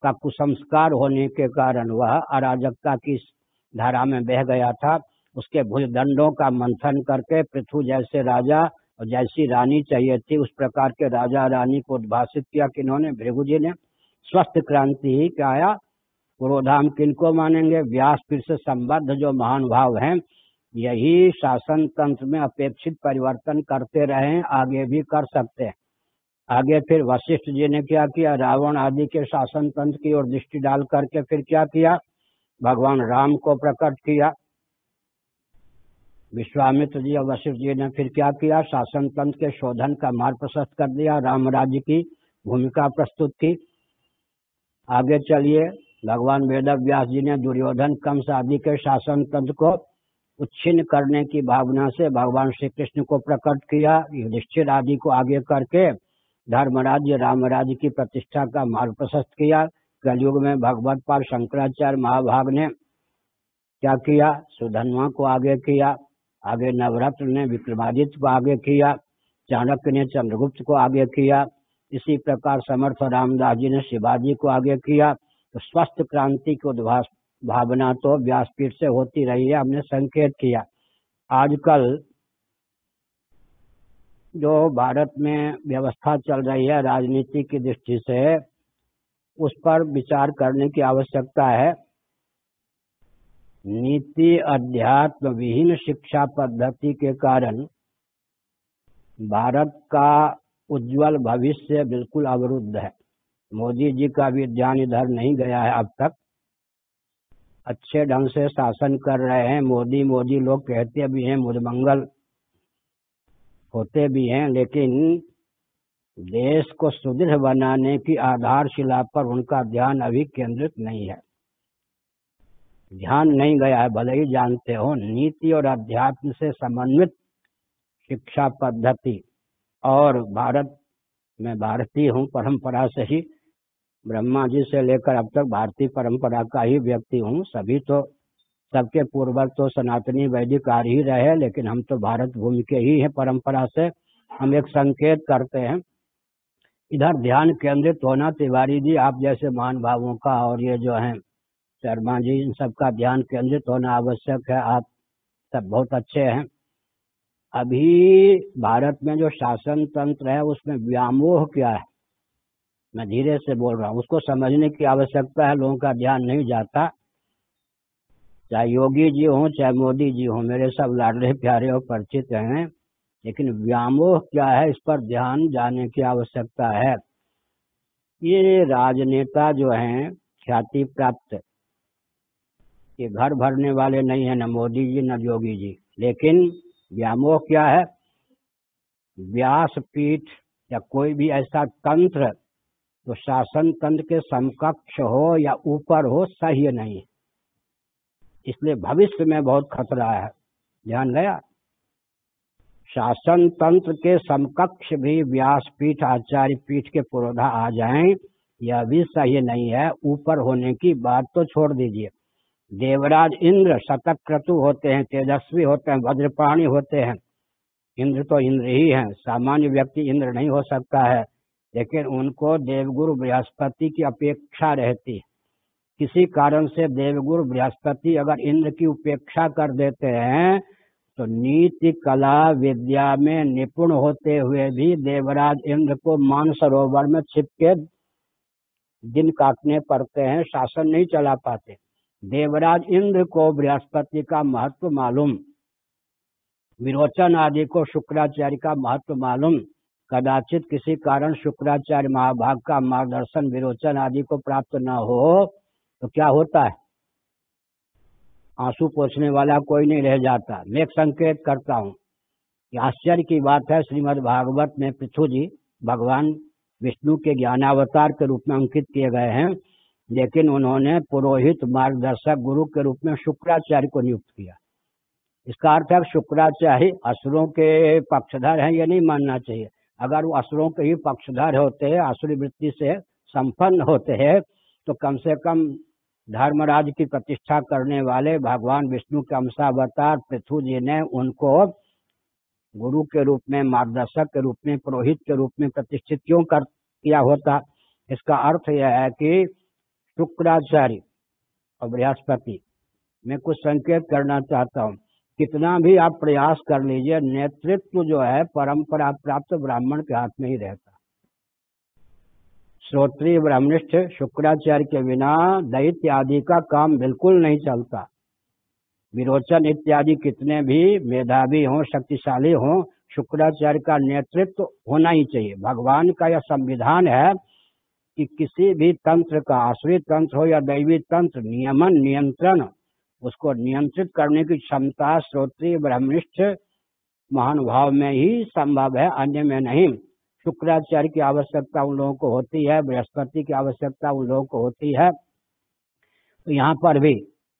का कुसंस्कार होने के कारण वह अराजकता की धारा में बह गया था। उसके भुजदंडों का मंथन करके पृथु जैसे राजा और जैसी रानी चाहिए थी, उस प्रकार के राजा रानी को उद्भाषित किया। किन्होंने? भृगु जी ने। स्वस्थ क्रांति ही क्या आया। पुरोधाम किनको मानेंगे? व्यासपीठ से संबद्ध जो महानुभाव हैं, यही शासन तंत्र में अपेक्षित परिवर्तन करते रहे, आगे भी कर सकते हैं। आगे फिर वशिष्ठ जी ने क्या किया, रावण आदि के शासन तंत्र की ओर दृष्टि डाल करके फिर क्या किया, भगवान राम को प्रकट किया। विश्वामित्र जी और वशिष्ठ जी ने फिर क्या किया, शासन तंत्र के शोधन का मार्ग प्रशस्त कर दिया, राम राज्य की भूमिका प्रस्तुत की। आगे चलिए, भगवान वेद व्यास जी ने दुर्योधन कंस आदि के शासन तंत्र को उच्छिन्न करने की भावना से भगवान श्री कृष्ण को प्रकट किया। युधिष्ठिर आदि को आगे करके धर्मराज्य राम राज्य की प्रतिष्ठा का मार्ग प्रशस्त किया। कलयुग में भगवत पाद शंकराचार्य महाभाग ने क्या किया, सुधन्वा को आगे किया। आगे नवरत्न ने विक्रमादित्य को आगे किया। चाणक्य ने चंद्रगुप्त को आगे किया। इसी प्रकार समर्थ रामदास जी ने शिवाजी को आगे किया। तो स्वस्थ क्रांति की भावना तो व्यासपीठ से होती रही है, हमने संकेत किया। आजकल जो भारत में व्यवस्था चल रही है राजनीति की दृष्टि से, उस पर विचार करने की आवश्यकता है। नीति अध्यात्म विहीन शिक्षा पद्धति के कारण भारत का उज्जवल भविष्य बिल्कुल अवरुद्ध है। मोदी जी का भी ध्यान इधर नहीं गया है अब तक। अच्छे ढंग से शासन कर रहे हैं, मोदी मोदी लोग कहते भी हैं, मुझमंगल होते भी हैं, लेकिन देश को सुदृढ़ बनाने की आधारशिला पर उनका ध्यान अभी केंद्रित नहीं है। ध्यान नहीं गया है, भले ही जानते हो। नीति और अध्यात्म से समन्वित शिक्षा पद्धति, और भारत में भारतीय हूँ परंपरा से ही, ब्रह्मा जी से लेकर अब तक भारतीय परंपरा का ही व्यक्ति हूँ। सभी तो, सबके पूर्वज तो सनातनी वैदिक आर्य ही रहे, लेकिन हम तो भारत भूमि के ही हैं परंपरा से। हम एक संकेत करते हैं, इधर ध्यान केंद्रित होना। तिवारी जी आप जैसे महानुभावों का, और ये जो हैं शर्मा जी, इन सबका ध्यान केंद्रित होना आवश्यक है। आप सब बहुत अच्छे हैं। अभी भारत में जो शासन तंत्र है उसमें व्यामोह क्या है, मैं धीरे से बोल रहा हूँ, उसको समझने की आवश्यकता है। लोगों का ध्यान नहीं जाता, चाहे योगी जी हों चाहे मोदी जी हों, मेरे सब लाडले प्यारे और परिचित हैं, लेकिन व्यामोह क्या है इस पर ध्यान जाने की आवश्यकता है। ये राजनेता जो हैं ख्याति प्राप्त, ये घर भरने वाले नहीं है, न मोदी जी न योगी जी। लेकिन व्यामोह क्या है, व्यासपीठ या कोई भी ऐसा तंत्र तो शासन तंत्र के समकक्ष हो या ऊपर हो, सही नहीं है। इसलिए भविष्य में बहुत खतरा है। ध्यान गया, शासन तंत्र के समकक्ष भी व्यासपीठ आचार्य पीठ के पुरोधा आ जाएं, यह भी सही नहीं है। ऊपर होने की बात तो छोड़ दीजिए, देवराज इंद्र शतक्रतु होते हैं, तेजस्वी होते हैं, वज्रपाणी होते हैं। इंद्र तो इंद्र ही हैं, सामान्य व्यक्ति इंद्र नहीं हो सकता है, लेकिन उनको देवगुरु बृहस्पति की अपेक्षा रहती है। किसी कारण से देवगुरु बृहस्पति अगर इंद्र की उपेक्षा कर देते हैं तो नीति कला विद्या में निपुण होते हुए भी देवराज इंद्र को मानसरोवर में छिप के दिन काटने पड़ते हैं, शासन नहीं चला पाते। देवराज इंद्र को बृहस्पति का महत्व मालूम, विरोचन आदि को शुक्राचार्य का महत्व मालूम। कदाचित किसी कारण शुक्राचार्य महाभाग का मार्गदर्शन विरोचन आदि को प्राप्त न हो तो क्या होता है, आंसू पोंछने वाला कोई नहीं रह जाता। मैं एक संकेत करता हूँ, आश्चर्य की बात है, श्रीमद् भागवत में पृथु जी भगवान विष्णु के ज्ञानावतार के रूप में अंकित किए गए हैं, लेकिन उन्होंने पुरोहित मार्गदर्शक गुरु के रूप में शुक्राचार्य को नियुक्त किया। इसका अर्थ है शुक्राचार्य असुरों के पक्षधर हैं, ये नहीं मानना चाहिए। अगर वो असुरों के ही पक्षधर होते हैं, असुरी वृत्ति से संपन्न होते हैं, तो कम से कम धर्मराज की प्रतिष्ठा करने वाले भगवान विष्णु के अंशावतार पृथु जी ने उनको गुरु के रूप में, मार्गदर्शक के रूप में, पुरोहित के रूप में प्रतिष्ठित क्यों कर किया होता। इसका अर्थ यह है कि शुक्राचार्य और बृहस्पति, मैं कुछ संकेत करना चाहता हूँ, कितना भी आप प्रयास कर लीजिए, नेतृत्व जो है परंपरा प्राप्त ब्राह्मण के हाथ में ही रहता। श्रोत्रिय ब्रह्मनिष्ठ शुक्राचार्य के बिना दैत्य आदि का काम बिल्कुल नहीं चलता। विरोचन इत्यादि कितने भी मेधावी हों, शक्तिशाली हों, शुक्राचार्य का नेतृत्व होना ही चाहिए। भगवान का यह संविधान है कि किसी भी तंत्र का, आश्रित तंत्र हो या दैवी तंत्र, नियमन नियंत्रण, उसको नियंत्रित करने की क्षमता श्रोत्रिय ब्रह्मनिष्ठ महानुभाव में ही संभव है, अन्य में नहीं। शुक्राचार्य की आवश्यकता उन लोगों को होती है, बृहस्पति की आवश्यकता उन लोगों को होती है। तो यहाँ पर भी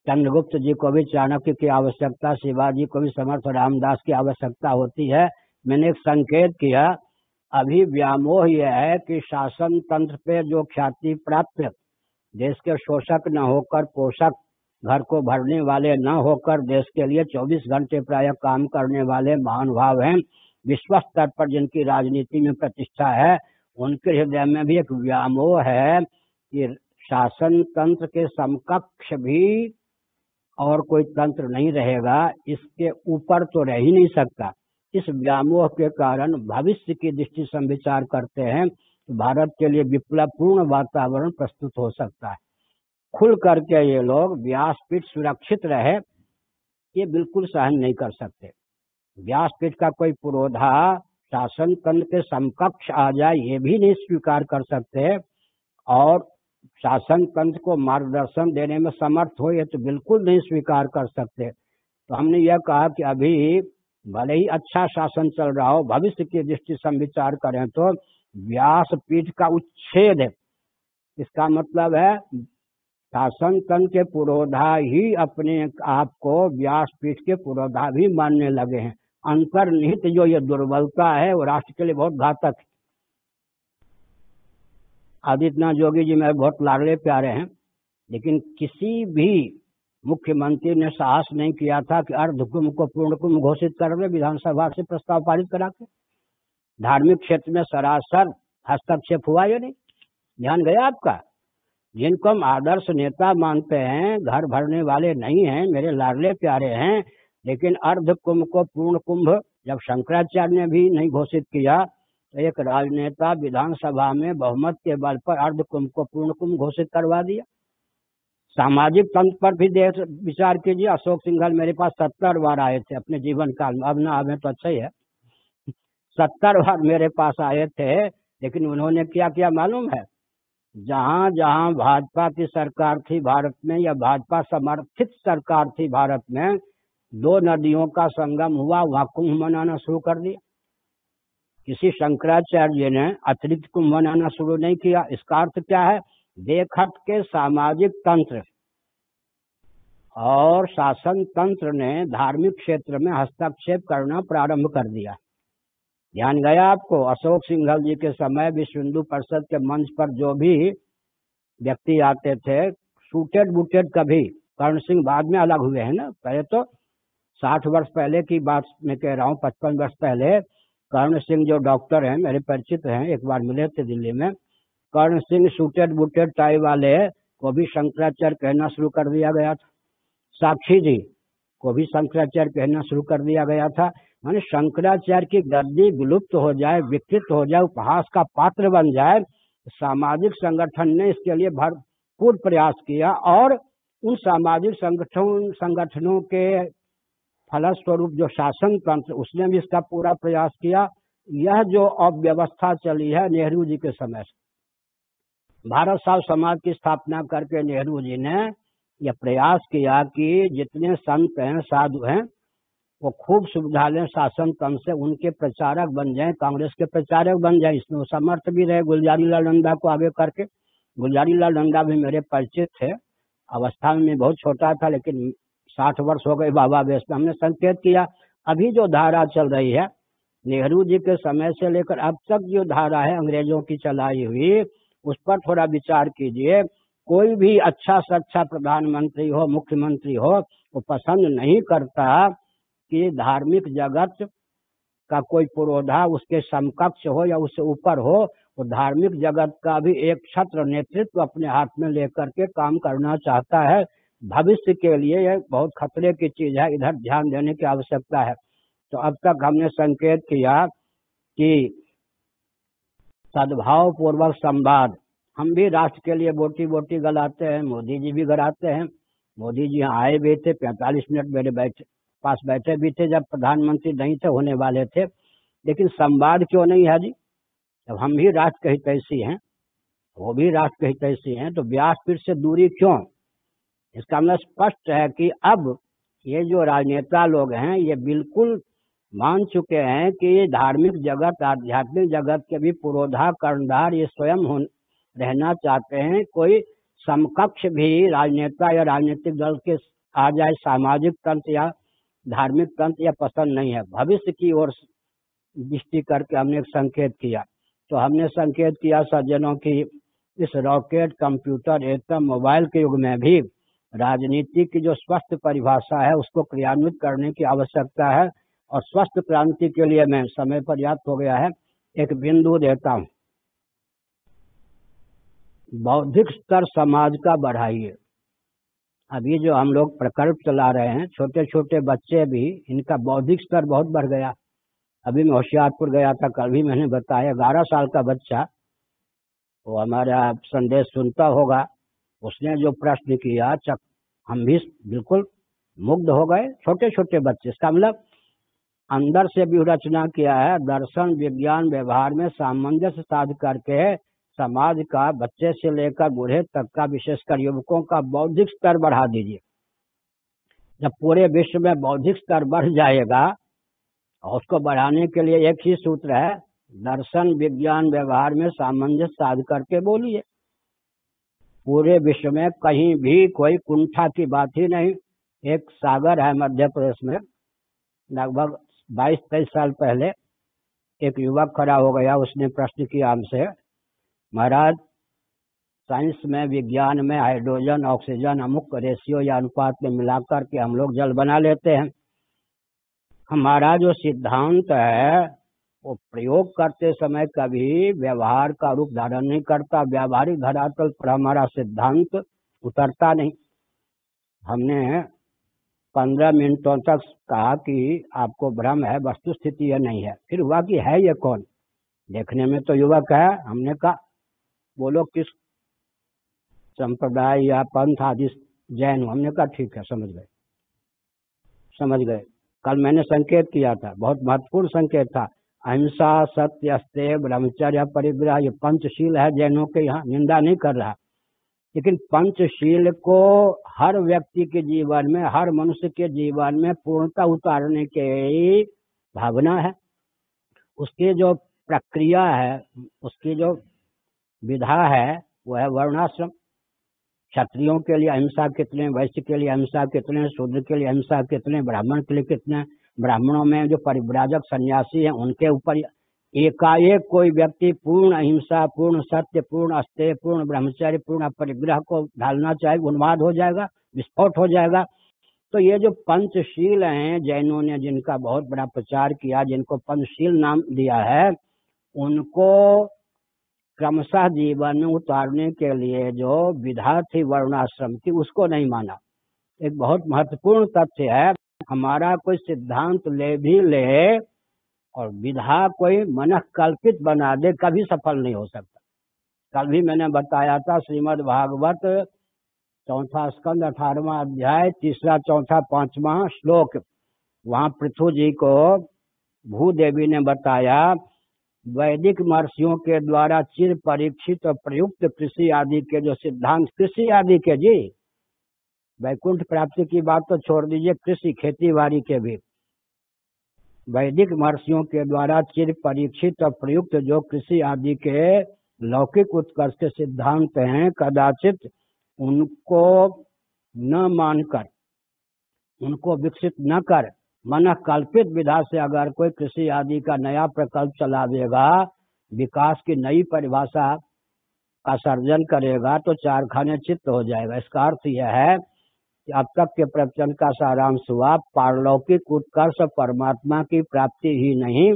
चंद्रगुप्त जी को भी चाणक्य की आवश्यकता, शिवाजी को भी समर्थ रामदास की आवश्यकता होती है। मैंने एक संकेत किया, अभी व्यामोह यह है कि शासन तंत्र पे जो ख्याति प्राप्त, देश के शोषक न होकर पोषक, घर को भरने वाले न होकर देश के लिए 24 घंटे प्राय काम करने वाले महानुभाव हैं, विश्व स्तर पर जिनकी राजनीति में प्रतिष्ठा है, उनके हृदय में भी एक व्यामोह है कि शासन तंत्र के समकक्ष भी और कोई तंत्र नहीं रहेगा, इसके ऊपर तो रह ही नहीं सकता। इस व्यामोह के कारण भविष्य की दृष्टि से विचार करते हैं तो भारत के लिए विप्लवपूर्ण वातावरण प्रस्तुत हो सकता है। खुल करके ये लोग व्यासपीठ सुरक्षित रहे, ये बिल्कुल सहन नहीं कर सकते। व्यासपीठ का कोई पुरोधा शासन तंत्र के समकक्ष आ जाए ये भी नहीं स्वीकार कर सकते, और शासन तंत्र को मार्गदर्शन देने में समर्थ हो ये तो बिल्कुल नहीं स्वीकार कर सकते। तो हमने यह कहा कि अभी भले ही अच्छा शासन चल रहा हो, भविष्य की दृष्टि से हम विचार करें तो व्यासपीठ का उच्छेद है। इसका मतलब है शासन तंत्र के पुरोधा ही अपने आप को व्यासपीठ के पुरोधा भी मानने लगे हैं। अंतर्निहित जो ये दुर्बलता है वो राष्ट्र के लिए बहुत घातक है। आदित्यनाथ जोगी जी मेरे बहुत लाडले प्यारे हैं, लेकिन किसी भी मुख्यमंत्री ने साहस नहीं किया था कि अर्धकुंभ को पूर्ण कुंभ घोषित कर दे, विधानसभा से प्रस्ताव पारित करा के। धार्मिक क्षेत्र में सरासर हस्तक्षेप हुआ या नहीं, ध्यान गया आपका? जिनको हम आदर्श नेता मानते हैं, घर भरने वाले नहीं हैं, मेरे लाडले प्यारे हैं, लेकिन अर्ध कुंभ को पूर्ण कुंभ जब शंकराचार्य ने भी नहीं घोषित किया तो एक राजनेता विधानसभा में बहुमत के बल पर अर्ध कुंभ को पूर्ण कुंभ घोषित करवा दिया। सामाजिक तंत्र पर भी विचार कीजिए। अशोक सिंघल मेरे पास 70 बार आए थे अपने जीवन काल में, अब ना आवे तो अच्छा ही है। 70 बार मेरे पास आए थे, लेकिन उन्होंने क्या किया मालूम है? जहां जहां भाजपा की सरकार थी भारत में या भाजपा समर्थित सरकार थी भारत में, 2 नदियों का संगम हुआ, वहां कुंभ मनाना शुरू कर दिया। किसी शंकराचार्य जी ने अतिरिक्त कुंभ मनाना शुरू नहीं किया। इसका अर्थ क्या है? देखत के सामाजिक तंत्र और शासन तंत्र ने धार्मिक क्षेत्र में हस्तक्षेप करना प्रारंभ कर दिया। ध्यान गया आपको? अशोक सिंघल जी के समय विश्व हिंदू परिषद के मंच पर जो भी व्यक्ति आते थे, सूटेड बूटेड, कभी कर्ण सिंह बाद में अलग हुए हैं ना, पहले तो 60 वर्ष पहले की बात मैं कह रहा हूँ, 55 वर्ष पहले कर्ण सिंह जो डॉक्टर हैं मेरे परिचित हैं, एक बार मिले थे दिल्ली में। कर्ण सिंह सूटेड बूटेड टाई वाले को भी शंकराचार्य कहना शुरू कर दिया गया था। साक्षी जी को भी शंकराचार्य कहना शुरू कर दिया गया था। माने शंकराचार्य की गद्दी विलुप्त हो जाए, विकृत हो जाए, उपहास का पात्र बन जाए। सामाजिक संगठन ने इसके लिए भरपूर प्रयास किया और उन सामाजिक संगठनों के फलस्वरूप जो शासन तंत्र, उसने भी इसका पूरा प्रयास किया। यह जो अव्यवस्था चली है नेहरू जी के समय से, भारत साहब समाज की स्थापना करके नेहरू जी ने यह प्रयास किया कि जितने संत हैं, साधु हैं, वो खूब सुविधा लें शासन तंत्र से, उनके प्रचारक बन जाएं, कांग्रेस के प्रचारक बन जाएं। इसमें वो समर्थ भी रहे, गुलजारी लाल नंदा को आगे करके। गुलजारी लाल नंदा भी मेरे परिचित थे, अवस्था में बहुत छोटा था, लेकिन 60 वर्ष हो गए बाबा बेस में। हमने संकेत किया अभी जो धारा चल रही है नेहरू जी के समय से लेकर अब तक जो धारा है अंग्रेजों की चलाई हुई, उस पर थोड़ा विचार कीजिए। कोई भी अच्छा से अच्छा प्रधानमंत्री हो, मुख्यमंत्री हो, वो पसंद नहीं करता कि धार्मिक जगत का कोई पुरोधा उसके समकक्ष हो या उससे ऊपर हो। वो धार्मिक जगत का भी एक छत्र नेतृत्व अपने हाथ में लेकर के काम करना चाहता है। भविष्य के लिए यह बहुत खतरे की चीज है, इधर ध्यान देने की आवश्यकता है। तो अब तक हमने संकेत किया कि सद्भाव पूर्वक संवाद, हम भी राष्ट्र के लिए बोटी बोटी गलाते हैं, मोदी जी भी गलाते हैं। मोदी जी यहाँ आए भी थे, 45 मिनट मेरे पास बैठे भी थे जब प्रधानमंत्री नहीं थे, होने वाले थे, लेकिन संवाद क्यों नहीं है जी? जब हम भी राष्ट्र के हितैषी हैं, वो भी राष्ट्र के हितैषी हैं, तो व्यासपीठ से दूरी क्यों? इसका मतलब स्पष्ट है कि अब ये जो राजनेता लोग हैं ये बिल्कुल मान चुके हैं कि ये धार्मिक जगत, आध्यात्मिक जगत के भी पुरोधा कर्णधार ये स्वयं रहना चाहते हैं। कोई समकक्ष भी राजनेता या राजनीतिक दल के आ जाए, सामाजिक तंत्र या धार्मिक तंत्र या पसंद नहीं है। भविष्य की ओर दृष्टि करके हमने एक संकेत किया। तो हमने संकेत किया सज्जनों की इस रॉकेट, कंप्यूटर, एटम, मोबाइल के युग में भी राजनीति की जो स्वस्थ परिभाषा है उसको क्रियान्वित करने की आवश्यकता है। और स्वस्थ क्रांति के लिए मैं, समय पर्याप्त हो गया है, एक बिंदु देता हूँ। बौद्धिक स्तर समाज का बढ़ाइए। अभी जो हम लोग प्रकल्प चला रहे हैं, छोटे छोटे बच्चे भी, इनका बौद्धिक स्तर बहुत बढ़ गया। अभी मैं होशियारपुर गया था, कल भी मैंने बताया, 11 साल का बच्चा, वो हमारा संदेश सुनता होगा, उसने जो प्रश्न किया हम भी बिल्कुल मुग्ध हो गए। छोटे छोटे बच्चे, इसका मतलब अंदर से भी रचना किया है। दर्शन विज्ञान व्यवहार में सामंजस्य साध करके समाज का बच्चे से लेकर बूढ़े तक का, विशेषकर युवकों का बौद्धिक स्तर बढ़ा दीजिए। जब पूरे विश्व में बौद्धिक स्तर बढ़ जाएगा, और उसको बढ़ाने के लिए एक ही सूत्र है, दर्शन विज्ञान व्यवहार में सामंजस्य साध करके बोलिए। पूरे विश्व में कहीं भी कोई कुंठा की बात ही नहीं। एक सागर है मध्य प्रदेश में, लगभग 22-23 साल पहले एक युवक खड़ा हो गया, उसने प्रश्न किया हमसे, महाराज साइंस में विज्ञान में हाइड्रोजन ऑक्सीजन अमुक रेशियो या अनुपात में मिलाकर के हम लोग जल बना लेते हैं। हमारा जो सिद्धांत है वो प्रयोग करते समय कभी व्यवहार का रूप धारण नहीं करता। व्यावहारिक धरातल पर हमारा सिद्धांत उतरता नहीं। हमने 15 मिनटों तक कहा कि आपको भ्रम है, वस्तु स्थिति यह नहीं है। फिर हुआ कि है ये कौन? देखने में तो युवक है। हमने कहा बोलो किस संप्रदाय या पंथ आदि जैन हो? हमने कहा ठीक है, समझ गए। कल मैंने संकेत किया था, बहुत महत्वपूर्ण संकेत था। अहिंसा, सत्य, अस्तेय, ब्रह्मचर्य, परिग्रह, ये पंचशील है जैनों के यहाँ। निंदा नहीं कर रहा, लेकिन पंचशील को हर व्यक्ति के जीवन में, हर मनुष्य के जीवन में पूर्णता उतारने की भावना है। उसकी जो प्रक्रिया है, उसकी जो विधा है, वो है वर्णाश्रम। क्षत्रियों के लिए अहिंसा कितने, वैश्य के लिए अहिंसा कितने, शूद्र के लिए अहिंसा कितने, ब्राह्मण के लिए कितने। ब्राह्मणों में जो परिव्राजक सन्यासी हैं उनके ऊपर एकाएक कोई व्यक्ति पूर्ण अहिंसा, पूर्ण सत्य, पूर्ण अस्तेय, पूर्ण ब्रह्मचर्य, पूर्ण परिग्रह को ढालना चाहे, उन्माद हो जाएगा, विस्फोट हो जाएगा। तो ये जो पंचशील हैं जैनों ने जिनका बहुत बड़ा प्रचार किया, जिनको पंचशील नाम दिया है, उनको क्रमशः जीवन में उतारने के लिए जो विधा थी वर्णाश्रम की, उसको नहीं माना। एक बहुत महत्वपूर्ण तथ्य है, हमारा कोई सिद्धांत ले भी ले और विधा कोई मन कल्पित बना दे, कभी सफल नहीं हो सकता। कल भी मैंने बताया था, श्रीमद् भागवत 4वां स्कंद 18वां अध्याय 3, 4, 5वां श्लोक, वहां पृथु जी को भूदेवी ने बताया, वैदिक महर्षियों के द्वारा चिर परीक्षित और प्रयुक्त कृषि आदि के जो सिद्धांत, कृषि आदि के जी, वैकुंठ प्राप्ति की बात तो छोड़ दीजिए, कृषि खेती बाड़ी के भी वैदिक महर्षियों के द्वारा चिर परीक्षित और प्रयुक्त जो कृषि आदि के लौकिक उत्कर्ष के सिद्धांत हैं, कदाचित उनको न मानकर, उनको विकसित न कर, मन कल्पित विधा से अगर कोई कृषि आदि का नया प्रकल्प चला देगा, विकास की नई परिभाषा का सर्जन करेगा, तो चारखाने चित्त हो जाएगा। इसका अर्थ यह है कि अब तक के प्रवचन का सारांश हुआ, पारलौकिक उत्कर्ष परमात्मा की प्राप्ति ही नहीं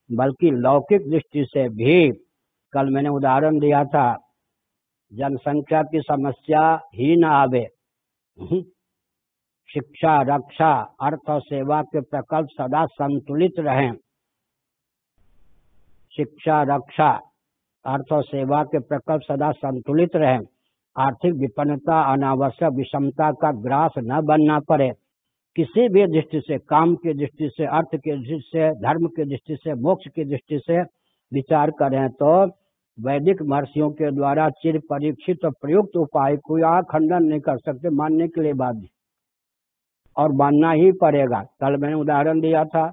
बल्कि लौकिक दृष्टि से भी। कल मैंने उदाहरण दिया था, जनसंख्या की समस्या ही न आवे, शिक्षा, रक्षा, अर्थ और सेवा के प्रकल्प सदा संतुलित रहें। शिक्षा, रक्षा, अर्थ और सेवा के प्रकल्प सदा संतुलित रहें। आर्थिक विपन्नता, अनावश्यक विषमता का ग्रास न बनना पड़े। किसी भी दृष्टि से, काम की दृष्टि से, अर्थ की दृष्टि से, धर्म की दृष्टि से, मोक्ष की दृष्टि से विचार करें तो वैदिक महर्षियों के द्वारा चिर परीक्षित और प्रयुक्त उपाय को यहाँ खंडन नहीं कर सकते, मानने के लिए बाध्य, और मानना ही पड़ेगा। कल मैंने उदाहरण दिया था,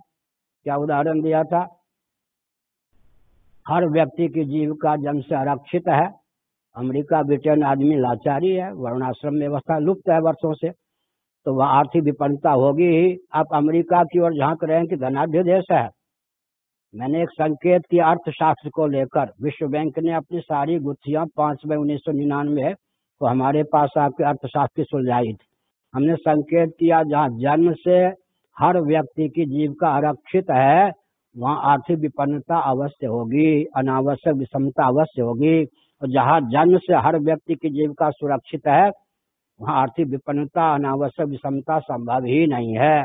क्या उदाहरण दिया था? हर व्यक्ति की जीविका जन्म से आरक्षित है। अमेरिका, ब्रिटेन आदमी लाचारी है, वर्णाश्रम व्यवस्था लुप्त है वर्षों से, तो वह आर्थिक विपन्नता होगी ही। आप अमेरिका की ओर झांक रहे हैं कि धनाढ्य देश है। मैंने एक संकेत किया अर्थशास्त्र को लेकर, विश्व बैंक ने अपनी सारी गुत्थियां 5 मई 1999 तो हमारे पास आके अर्थशास्त्र की सुलझाई थी। हमने संकेत किया जहाँ जन्म से हर व्यक्ति की जीविका आरक्षित है, वहाँ आर्थिक विपन्नता अवश्य होगी, अनावश्यक विषमता अवश्य होगी। और जहाँ जन्म से हर व्यक्ति की जीविका सुरक्षित है, वहाँ आर्थिक विपन्नता, अनावश्यक विषमता संभव ही नहीं है।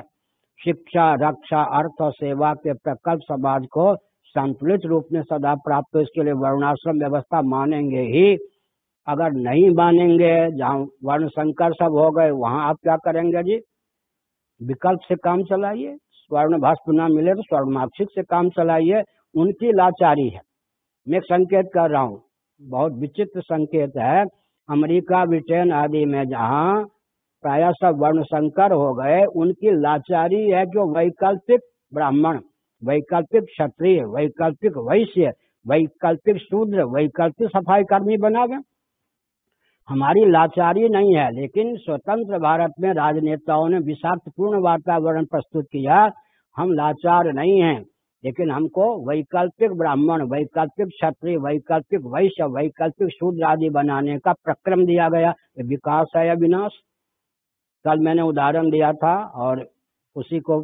शिक्षा, रक्षा, अर्थ और सेवा के प्रकल्प समाज को संतुलित रूप में सदा प्राप्त हो, इसके लिए वर्णाश्रम व्यवस्था मानेंगे ही। अगर नहीं मानेंगे, जहाँ वर्ण संकर सब हो गए, वहाँ आप क्या करेंगे जी? विकल्प से काम चलाइए, स्वर्ण भस्म ना मिले तो स्वर्णाक्षिक से काम चलाइए, उनकी लाचारी है। मैं एक संकेत कर रहा हूँ, बहुत विचित्र संकेत है। अमेरिका, ब्रिटेन आदि में जहाँ प्रायः सब वर्ण संकर हो गए, उनकी लाचारी है जो वैकल्पिक ब्राह्मण, वैकल्पिक क्षत्रिय, वैकल्पिक वैश्य, वैकल्पिक शूद्र, वैकल्पिक सफाई कर्मी बनावे। हमारी लाचारी नहीं है, लेकिन स्वतंत्र भारत में राजनेताओं ने विषाक्तपूर्ण वातावरण प्रस्तुत किया। हम लाचार नहीं हैं, लेकिन हमको वैकल्पिक ब्राह्मण, वैकल्पिक क्षत्रिय, वैकल्पिक वैश्य, वैकल्पिक शूद्र आदि बनाने का प्रक्रम दिया गया। ये विकास है या विनाश? कल मैंने उदाहरण दिया था और उसी को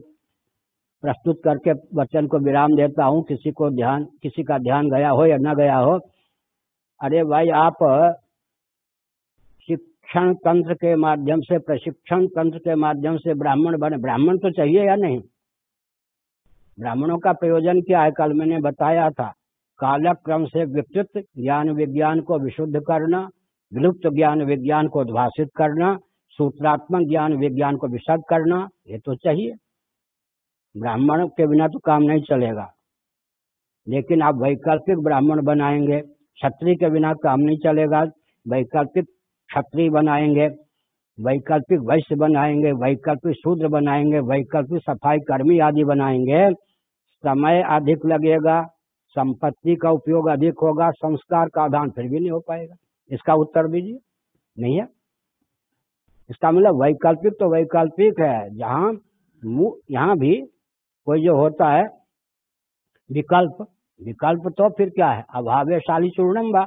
प्रस्तुत करके वचन को विराम देता हूँ। किसी का ध्यान गया हो या न गया हो। अरे भाई, आप शिक्षण तंत्र के माध्यम से, प्रशिक्षण तंत्र के माध्यम से ब्राह्मण बने, ब्राह्मण तो चाहिए या नहीं? ब्राह्मणों का प्रयोजन क्या है? कल मैंने बताया था, कालक्रम से विकृत ज्ञान विज्ञान को विशुद्ध करना, विलुप्त ज्ञान विज्ञान को उद्भाषित करना, सूत्रात्मक ज्ञान विज्ञान को विशद करना, ये तो चाहिए। ब्राह्मण के बिना तो काम नहीं चलेगा। लेकिन आप वैकल्पिक ब्राह्मण बनाएंगे, क्षत्रिय के बिना काम नहीं चलेगा। वैकल्पिक क्षत्रिय बनाएंगे, वैकल्पिक वैश्य बनाएंगे, वैकल्पिक शूद्र बनाएंगे, वैकल्पिक सफाई कर्मी आदि बनाएंगे। समय अधिक लगेगा, संपत्ति का उपयोग अधिक होगा, संस्कार का आदान फिर भी नहीं हो पाएगा। इसका उत्तर दीजिए। नहीं है? इसका मतलब वैकल्पिक तो वैकल्पिक है। यहाँ भी कोई जो होता है विकल्प तो फिर क्या है? अभावेशाली चूर्णम बा।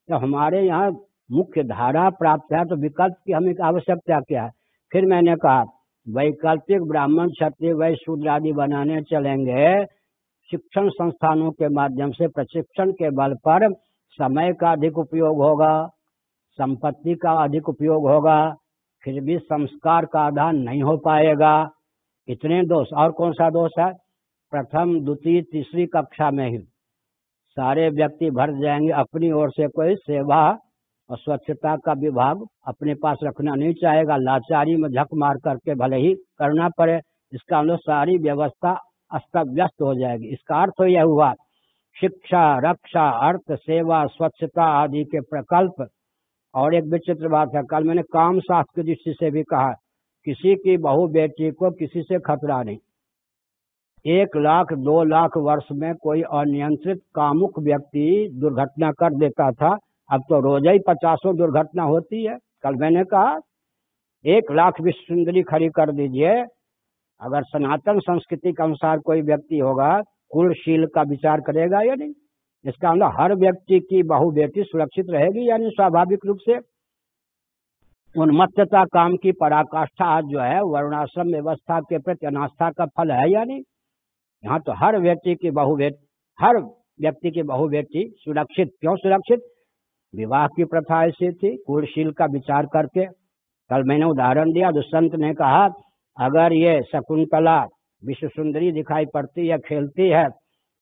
जब हमारे यहाँ मुख्य धारा प्राप्त है तो विकल्प की हमें आवश्यकता क्या है? फिर मैंने कहा वैकल्पिक ब्राह्मण, क्षत्रिय, वैश्य, शूद्र आदि बनाने चलेंगे। शिक्षण संस्थानों के माध्यम से प्रशिक्षण के बल पर समय का अधिक उपयोग होगा, संपत्ति का अधिक उपयोग होगा, फिर भी संस्कार का आदान नहीं हो पाएगा। इतने दोष। और कौन सा दोष है? प्रथम, द्वितीय, तीसरी कक्षा में ही सारे व्यक्ति भर जाएंगे। अपनी ओर से कोई सेवा और स्वच्छता का विभाग अपने पास रखना नहीं चाहेगा। लाचारी में झक मार करके भले ही करना पड़े, इसका मतलब सारी व्यवस्था अस्त व्यस्त हो जाएगी। इसका अर्थ तो यह हुआ शिक्षा, रक्षा, अर्थ, सेवा, स्वच्छता आदि के प्रकल्प। और एक विचित्र बात है, कल मैंने काम शास्त्र की दृष्टि से भी कहा, किसी की बहू बेटी को किसी से खतरा नहीं। 1 लाख 2 लाख वर्ष में कोई अनियंत्रित कामुक व्यक्ति दुर्घटना कर देता था, अब तो रोज ही 50 दुर्घटना होती है। कल मैंने कहा 1 लाख विश्व सुंदरी खड़ी कर दीजिए, अगर सनातन संस्कृति के अनुसार कोई व्यक्ति होगा, कुलशील का विचार करेगा या नहीं? इसका मतलब हर व्यक्ति की बहू बेटी सुरक्षित रहेगी यानी स्वाभाविक रूप से। उन्मत्तता काम की पराकाष्ठा आज जो है वर्णाश्रम व्यवस्था के प्रति अनास्था का फल है या नहीं? यहाँ तो हर व्यक्ति की बहू बेटी सुरक्षित। क्यों सुरक्षित? विवाह की प्रथा ऐसी थी, कुलशील का विचार करके। कल मैंने उदाहरण दिया, दुष्यंत ने कहा अगर ये शकुंतला विश्व सुंदरी दिखाई पड़ती है, खेलती है,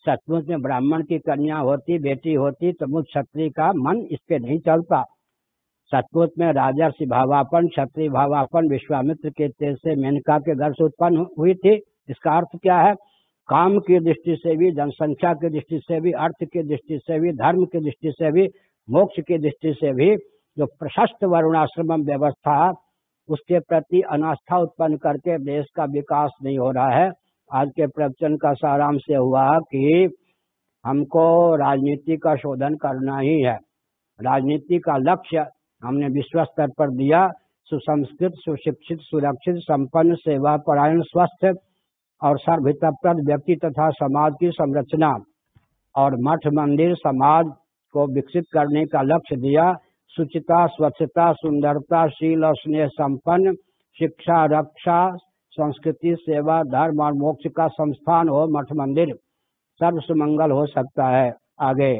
सचमुच में ब्राह्मण की कन्या होती, बेटी होती, तो मुझ क्षत्रिय का मन इस पे नहीं चलता। सचमुच में राजर्षि भावापन, क्षत्रिय भावापन विश्वामित्र के तेज से मेनका के घर से उत्पन्न हुई थी। इसका अर्थ क्या है? काम की दृष्टि से भी, जनसंख्या की दृष्टि से भी, अर्थ की दृष्टि से भी, धर्म की दृष्टि से भी, मोक्ष की दृष्टि से भी जो प्रशस्त वर्णाश्रम व्यवस्था, उसके प्रति अनास्था उत्पन्न करके देश का विकास नहीं हो रहा है। आज के प्रवचन का सारांश ये हुआ कि हमको राजनीति का शोधन करना ही है। राजनीति का लक्ष्य हमने विश्व स्तर पर दिया, सुसंस्कृत, सुशिक्षित, सुरक्षित, संपन्न, सेवापरायण, स्वस्थ और सर्वहितप्रद व्यक्ति तथा समाज की संरचना और मठ मंदिर समाज को विकसित करने का लक्ष्य दिया। शुचिता, स्वच्छता, सुंदरता, शील और स्नेह संपन्न शिक्षा, रक्षा, संस्कृति, सेवा, धर्म और मोक्ष का संस्थान हो मठ मंदिर, सर्व सुमंगल हो सकता है। आगे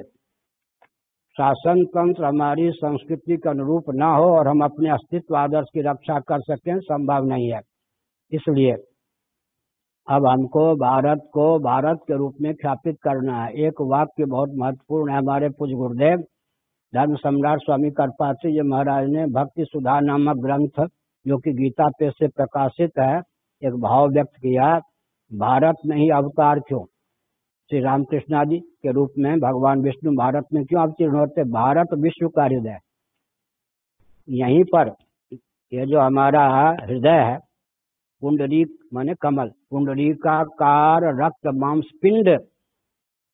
शासन तंत्र हमारी संस्कृति के अनुरूप ना हो और हम अपने अस्तित्व आदर्श की रक्षा कर सकें, संभव नहीं है। इसलिए अब हमको भारत को भारत के रूप में ख्यापित करना है। एक वाक्य बहुत महत्वपूर्ण है। हमारे पूज्य गुरुदेव धर्म सम्राट स्वामी कृपाचार्य जी महाराज ने भक्ति सुधा नामक ग्रंथ, जो कि गीता पे से प्रकाशित है, एक भाव व्यक्त किया भारत में ही अवतार क्यों? श्री रामकृष्ण आदि के रूप में भगवान विष्णु भारत में क्यों अवतीर्ण होते? भारत विश्व का हृदय, यहीं पर ये जो हमारा हृदय है, पुंडरीक माने कमल, पुंडरीकाकार रक्त मांस पिंड,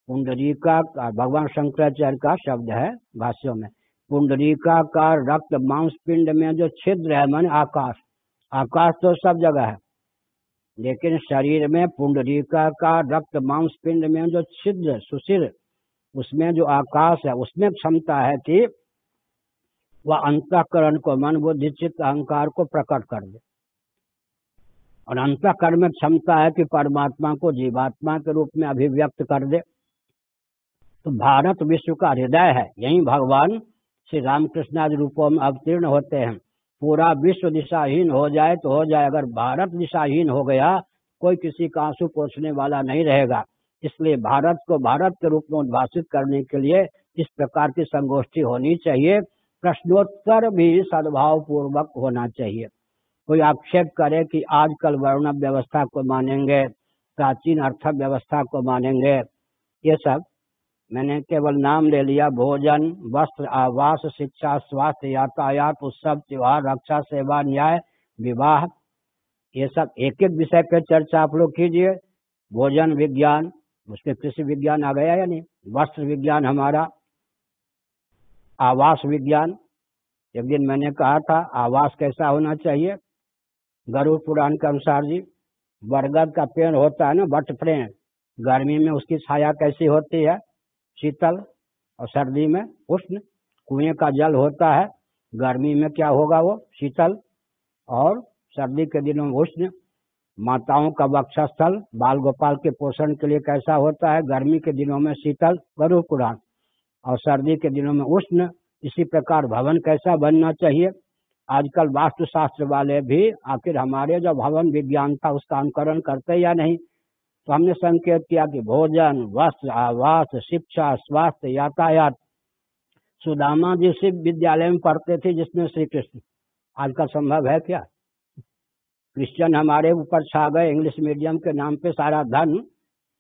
पुंडरीका भगवान शंकराचार्य का शब्द है भाष्यों में, पुंडरीकाकार रक्त मांस पिंड में जो छिद्र है माने आकाश, आकाश तो सब जगह है, लेकिन शरीर में पुंडरीकाकार रक्त मांस पिंड में जो छिद्र सुशिर, उसमें जो आकाश है, उसमें क्षमता है कि वह अंतःकरण को, मन बुद्धि चित्त अहंकार को प्रकट कर दे, और अंतःकरण में क्षमता है कि परमात्मा को जीवात्मा के रूप में अभिव्यक्त कर दे। तो भारत विश्व का हृदय है, यही भगवान श्री रामकृष्ण आदि रूपों में अवतीर्ण होते हैं। पूरा विश्व दिशाहीन हो जाए तो हो जाए, अगर भारत दिशाहीन हो गया कोई किसी का आंसू पोंछने वाला नहीं रहेगा। इसलिए भारत को भारत के रूप में उद्भाषित करने के लिए इस प्रकार की संगोष्ठी होनी चाहिए। प्रश्नोत्तर भी सद्भाव पूर्वक होना चाहिए। कोई आक्षेप करे कि आजकल वर्ण व्यवस्था को मानेंगे, प्राचीन अर्थ व्यवस्था को मानेंगे, ये सब मैंने केवल नाम ले लिया। भोजन, वस्त्र, आवास, शिक्षा, स्वास्थ्य, यातायात, उत्सव, त्योहार, रक्षा, सेवा, न्याय, विवाह, ये सब एक एक विषय पे चर्चा आप लोग कीजिए। भोजन विज्ञान, उसमें कृषि विज्ञान आ गया या नहीं? वस्त्र विज्ञान हमारा, आवास विज्ञान, एक दिन मैंने कहा था आवास कैसा होना चाहिए। गरुड़ पुराण के अनुसार जी, बरगद का पेड़ होता है ना, वट पेड़, गर्मी में उसकी छाया कैसी होती है? शीतल, और सर्दी में उष्ण। कुएं का जल होता है, गर्मी में क्या होगा? वो शीतल, और सर्दी के दिनों में उष्ण। माताओं का वक्षस्थल बाल गोपाल के पोषण के लिए कैसा होता है? गर्मी के दिनों में शीतल, गरुड़ पुराण, और सर्दी के दिनों में उष्ण। इसी प्रकार भवन कैसा बनना चाहिए? आजकल वास्तुशास्त्र वाले भी आखिर हमारे जो भवन विज्ञान था उसका अनुकरण करते या नहीं? तो हमने संकेत किया कि भोजन, वस्त्र, आवास, शिक्षा, स्वास्थ्य, यातायात। सुदामा जी शिव विद्यालय में पढ़ते थे जिसमें श्री कृष्ण। आजकल संभव है क्या? क्रिश्चियन हमारे ऊपर छा गए, इंग्लिश मीडियम के नाम पे सारा धन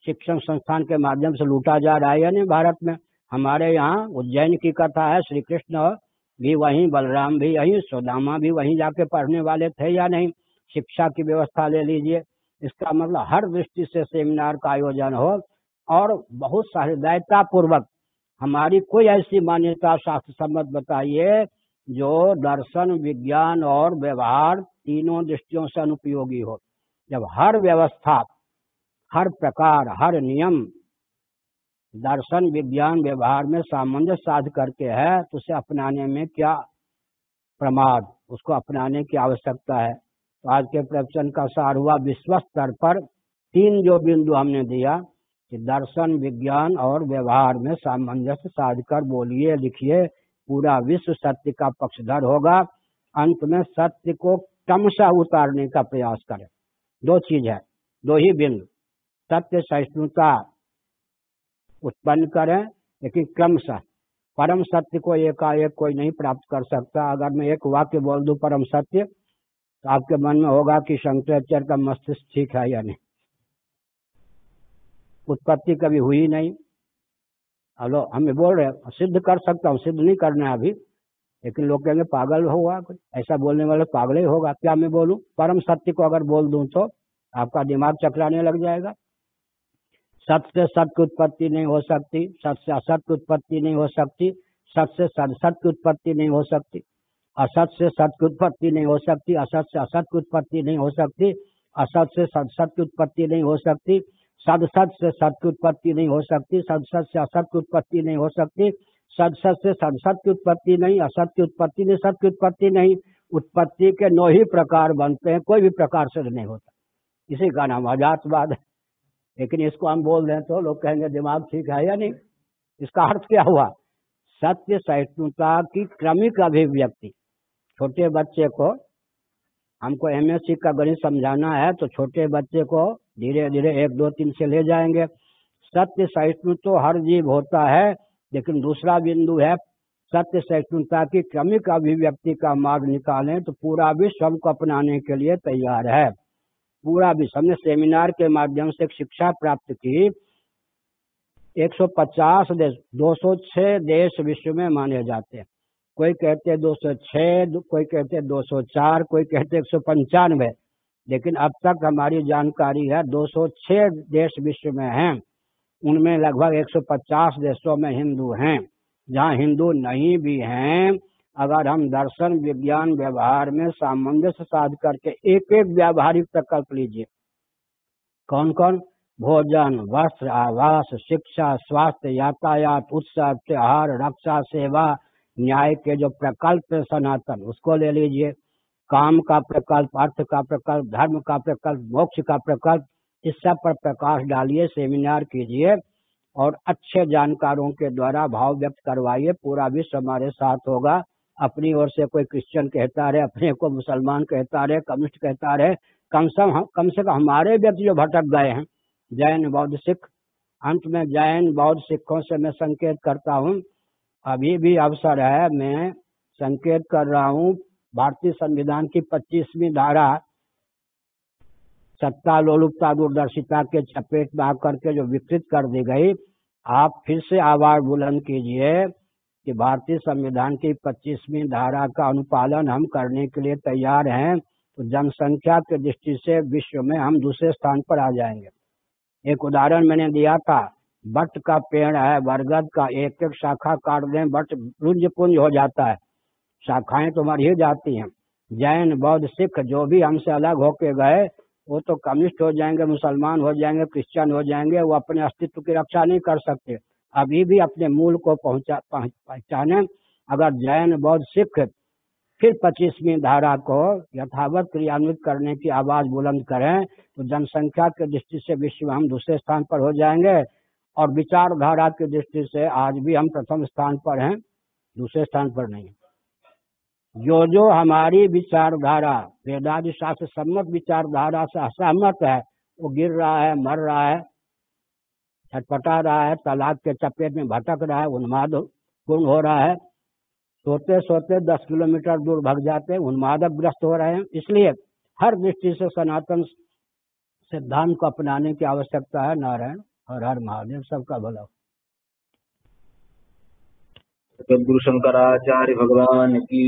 शिक्षण संस्थान के माध्यम से लूटा जा रहा है या नहीं भारत में? हमारे यहाँ उज्जैन की कथा है, श्री कृष्ण भी वहीं, बलराम भी यहीं, सुदामा भी वहीं जाके पढ़ने वाले थे या नहीं? शिक्षा की व्यवस्था ले लीजिए। इसका मतलब हर दृष्टि से सेमिनार का आयोजन हो, और बहुत सहृदयता पूर्वक। हमारी कोई ऐसी मान्यता शास्त्र सम्मत बताइए जो दर्शन, विज्ञान और व्यवहार तीनों दृष्टियों से अनुपयोगी हो। जब हर व्यवस्था, हर प्रकार, हर नियम दर्शन, विज्ञान, व्यवहार में सामंजस्य साध करके है, तो उसे अपनाने में क्या प्रमाद, उसको अपनाने की आवश्यकता है। तो आज के प्रवचन का सार हुआ विश्व स्तर पर तीन जो बिंदु हमने दिया कि दर्शन, विज्ञान और व्यवहार में सामंजस्य साध कर बोलिए, लिखिए, पूरा विश्व सत्य का पक्षधर होगा। अंत में सत्य को क्रमशः उतारने का प्रयास करें। दो चीज है, दो ही बिंदु, सत्य सहिष्णुता उत्पन्न करें, लेकिन क्रमशः। परम सत्य को एकाएक कोई नहीं प्राप्त कर सकता। अगर मैं एक वाक्य बोल दूं परम सत्य, तो आपके मन में होगा कि शंकराचार्य का मस्तिष्क ठीक है या नहीं। उत्पत्ति कभी हुई नहीं। हेलो, हमें बोल रहे हैं, सिद्ध कर सकता हूँ, सिद्ध नहीं करना है अभी, लेकिन लोग कहेंगे पागल हुआ, ऐसा बोलने वाले पागल ही होगा। क्या मैं बोलूं? परम सत्य को अगर बोल दूं तो आपका दिमाग चकराने लग जाएगा। सत्य से सत्य की उत्पत्ति नहीं हो सकती, सत्य से असत्य की उत्पत्ति नहीं हो सकती, सत्य से सदसत्य की उत्पत्ति नहीं हो सकती, असत से सत्य की उत्पत्ति नहीं हो सकती, असत से असत की उत्पत्ति नहीं हो सकती, असत से सदसत की उत्पत्ति नहीं हो सकती, सदसत से सत्य की उत्पत्ति नहीं हो सकती, सदसत से असत की उत्पत्ति नहीं हो सकती, सदसत से सदसत की उत्पत्ति नहीं, असत की उत्पत्ति नहीं, सत्य की उत्पत्ति नहीं। उत्पत्ति के 9 ही प्रकार बनते हैं, कोई भी प्रकार से नहीं होता। इसी का नाम अजातवाद है। लेकिन इसको हम बोल दें तो लोग कहेंगे दिमाग ठीक है या नहीं। इसका अर्थ क्या हुआ? सत्य सहिष्णुता की क्रमिक अभिव्यक्ति। छोटे बच्चे को, हमको एमएससी का गणित समझाना है तो छोटे बच्चे को धीरे धीरे 1 2 3 से ले जाएंगे। सत्य सहिष्णु तो हर जीव होता है, लेकिन दूसरा बिंदु है सत्य सहिष्णुता की क्रमिक अभिव्यक्ति का मार्ग निकालें तो पूरा विश्व हमको अपनाने के लिए तैयार है। पूरा विश्व, हमने सेमिनार के माध्यम से एक शिक्षा प्राप्त की। 150 देश, 206 देश विश्व में माने जाते हैं। कोई कहते हैं 206, कोई कहते हैं 204, कोई कहते हैं 195, लेकिन अब तक हमारी जानकारी है 206 देश विश्व में हैं। उनमें लगभग 150 देशों में हिंदू हैं। जहाँ हिंदू नहीं भी हैं, अगर हम दर्शन, विज्ञान, व्यवहार में सामंजस्य साध करके एक एक व्यावहारिक प्रकल्प लीजिए, कौन कौन, भोजन, वस्त्र, आवास, शिक्षा, स्वास्थ्य, यातायात, उत्सव, त्योहार, रक्षा, सेवा, न्याय के जो प्रकल्प सनातन, उसको ले लीजिए। काम का प्रकल्प, अर्थ का प्रकल्प, धर्म का प्रकल्प, मोक्ष का प्रकल्प, इस सब पर प्रकाश डालिए, सेमिनार कीजिए और अच्छे जानकारों के द्वारा भाव व्यक्त करवाइए। पूरा विश्व हमारे साथ होगा। अपनी ओर से कोई क्रिश्चियन कहता रहे, अपने को मुसलमान कहता रहे, कम्युनिस्ट कहता रहे, कम से कम हमारे व्यक्ति जो भटक गए हैं, जैन, बौद्ध, सिख, अंत में जैन, बौद्ध, सिखों से मैं संकेत करता हूँ, अभी भी अवसर है, मैं संकेत कर रहा हूँ, भारतीय संविधान की 25वीं धारा सत्ता, लोलुपता, दूरदर्शिता के चपेट में आकर के जो विकृत कर दी गई, आप फिर से आवाज बुलंद कीजिए कि भारतीय संविधान की 25वीं धारा का अनुपालन हम करने के लिए तैयार हैं। तो जनसंख्या की दृष्टि से विश्व में हम दूसरे स्थान पर आ जाएंगे। एक उदाहरण मैंने दिया था, बट का पेड़ है, बरगद का, एक एक शाखा काट दें, बट रुंज पुंज हो जाता है, शाखाएं तो मर ही जाती हैं। जैन, बौद्ध, सिख जो भी हमसे अलग होके गए, वो तो कम्युनिस्ट हो जाएंगे, मुसलमान हो जाएंगे, क्रिश्चियन हो जाएंगे, वो अपने अस्तित्व की रक्षा नहीं कर सकते। अभी भी अपने मूल को पहचाने। अगर जैन, बौद्ध, सिख फिर 25वीं धारा को यथावत क्रियान्वित करने की आवाज बुलंद करें, तो जनसंख्या की दृष्टि से विश्व में हम दूसरे स्थान पर हो जाएंगे, और विचारधारा की दृष्टि से आज भी हम प्रथम स्थान पर हैं, दूसरे स्थान पर नहीं। जो जो हमारी विचारधारा, वेदादि शास्त्र सम्मत विचारधारा से असहमत है, वो गिर रहा है, मर रहा है, छटपटा रहा है, तालाब के चपेट में भटक रहा है, उन्माद पूर्ण हो रहा है, सोते सोते 10 किलोमीटर दूर भाग जाते हैं, उन्मादक ग्रस्त हो रहे हैं। इसलिए हर दृष्टि से सनातन सिद्धांत को अपनाने की आवश्यकता है। नारायण, हर हर महादेव, सबका भला। सद्गुरु शंकराचार्य भगवान की।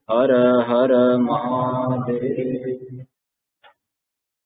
हर हर महादेव।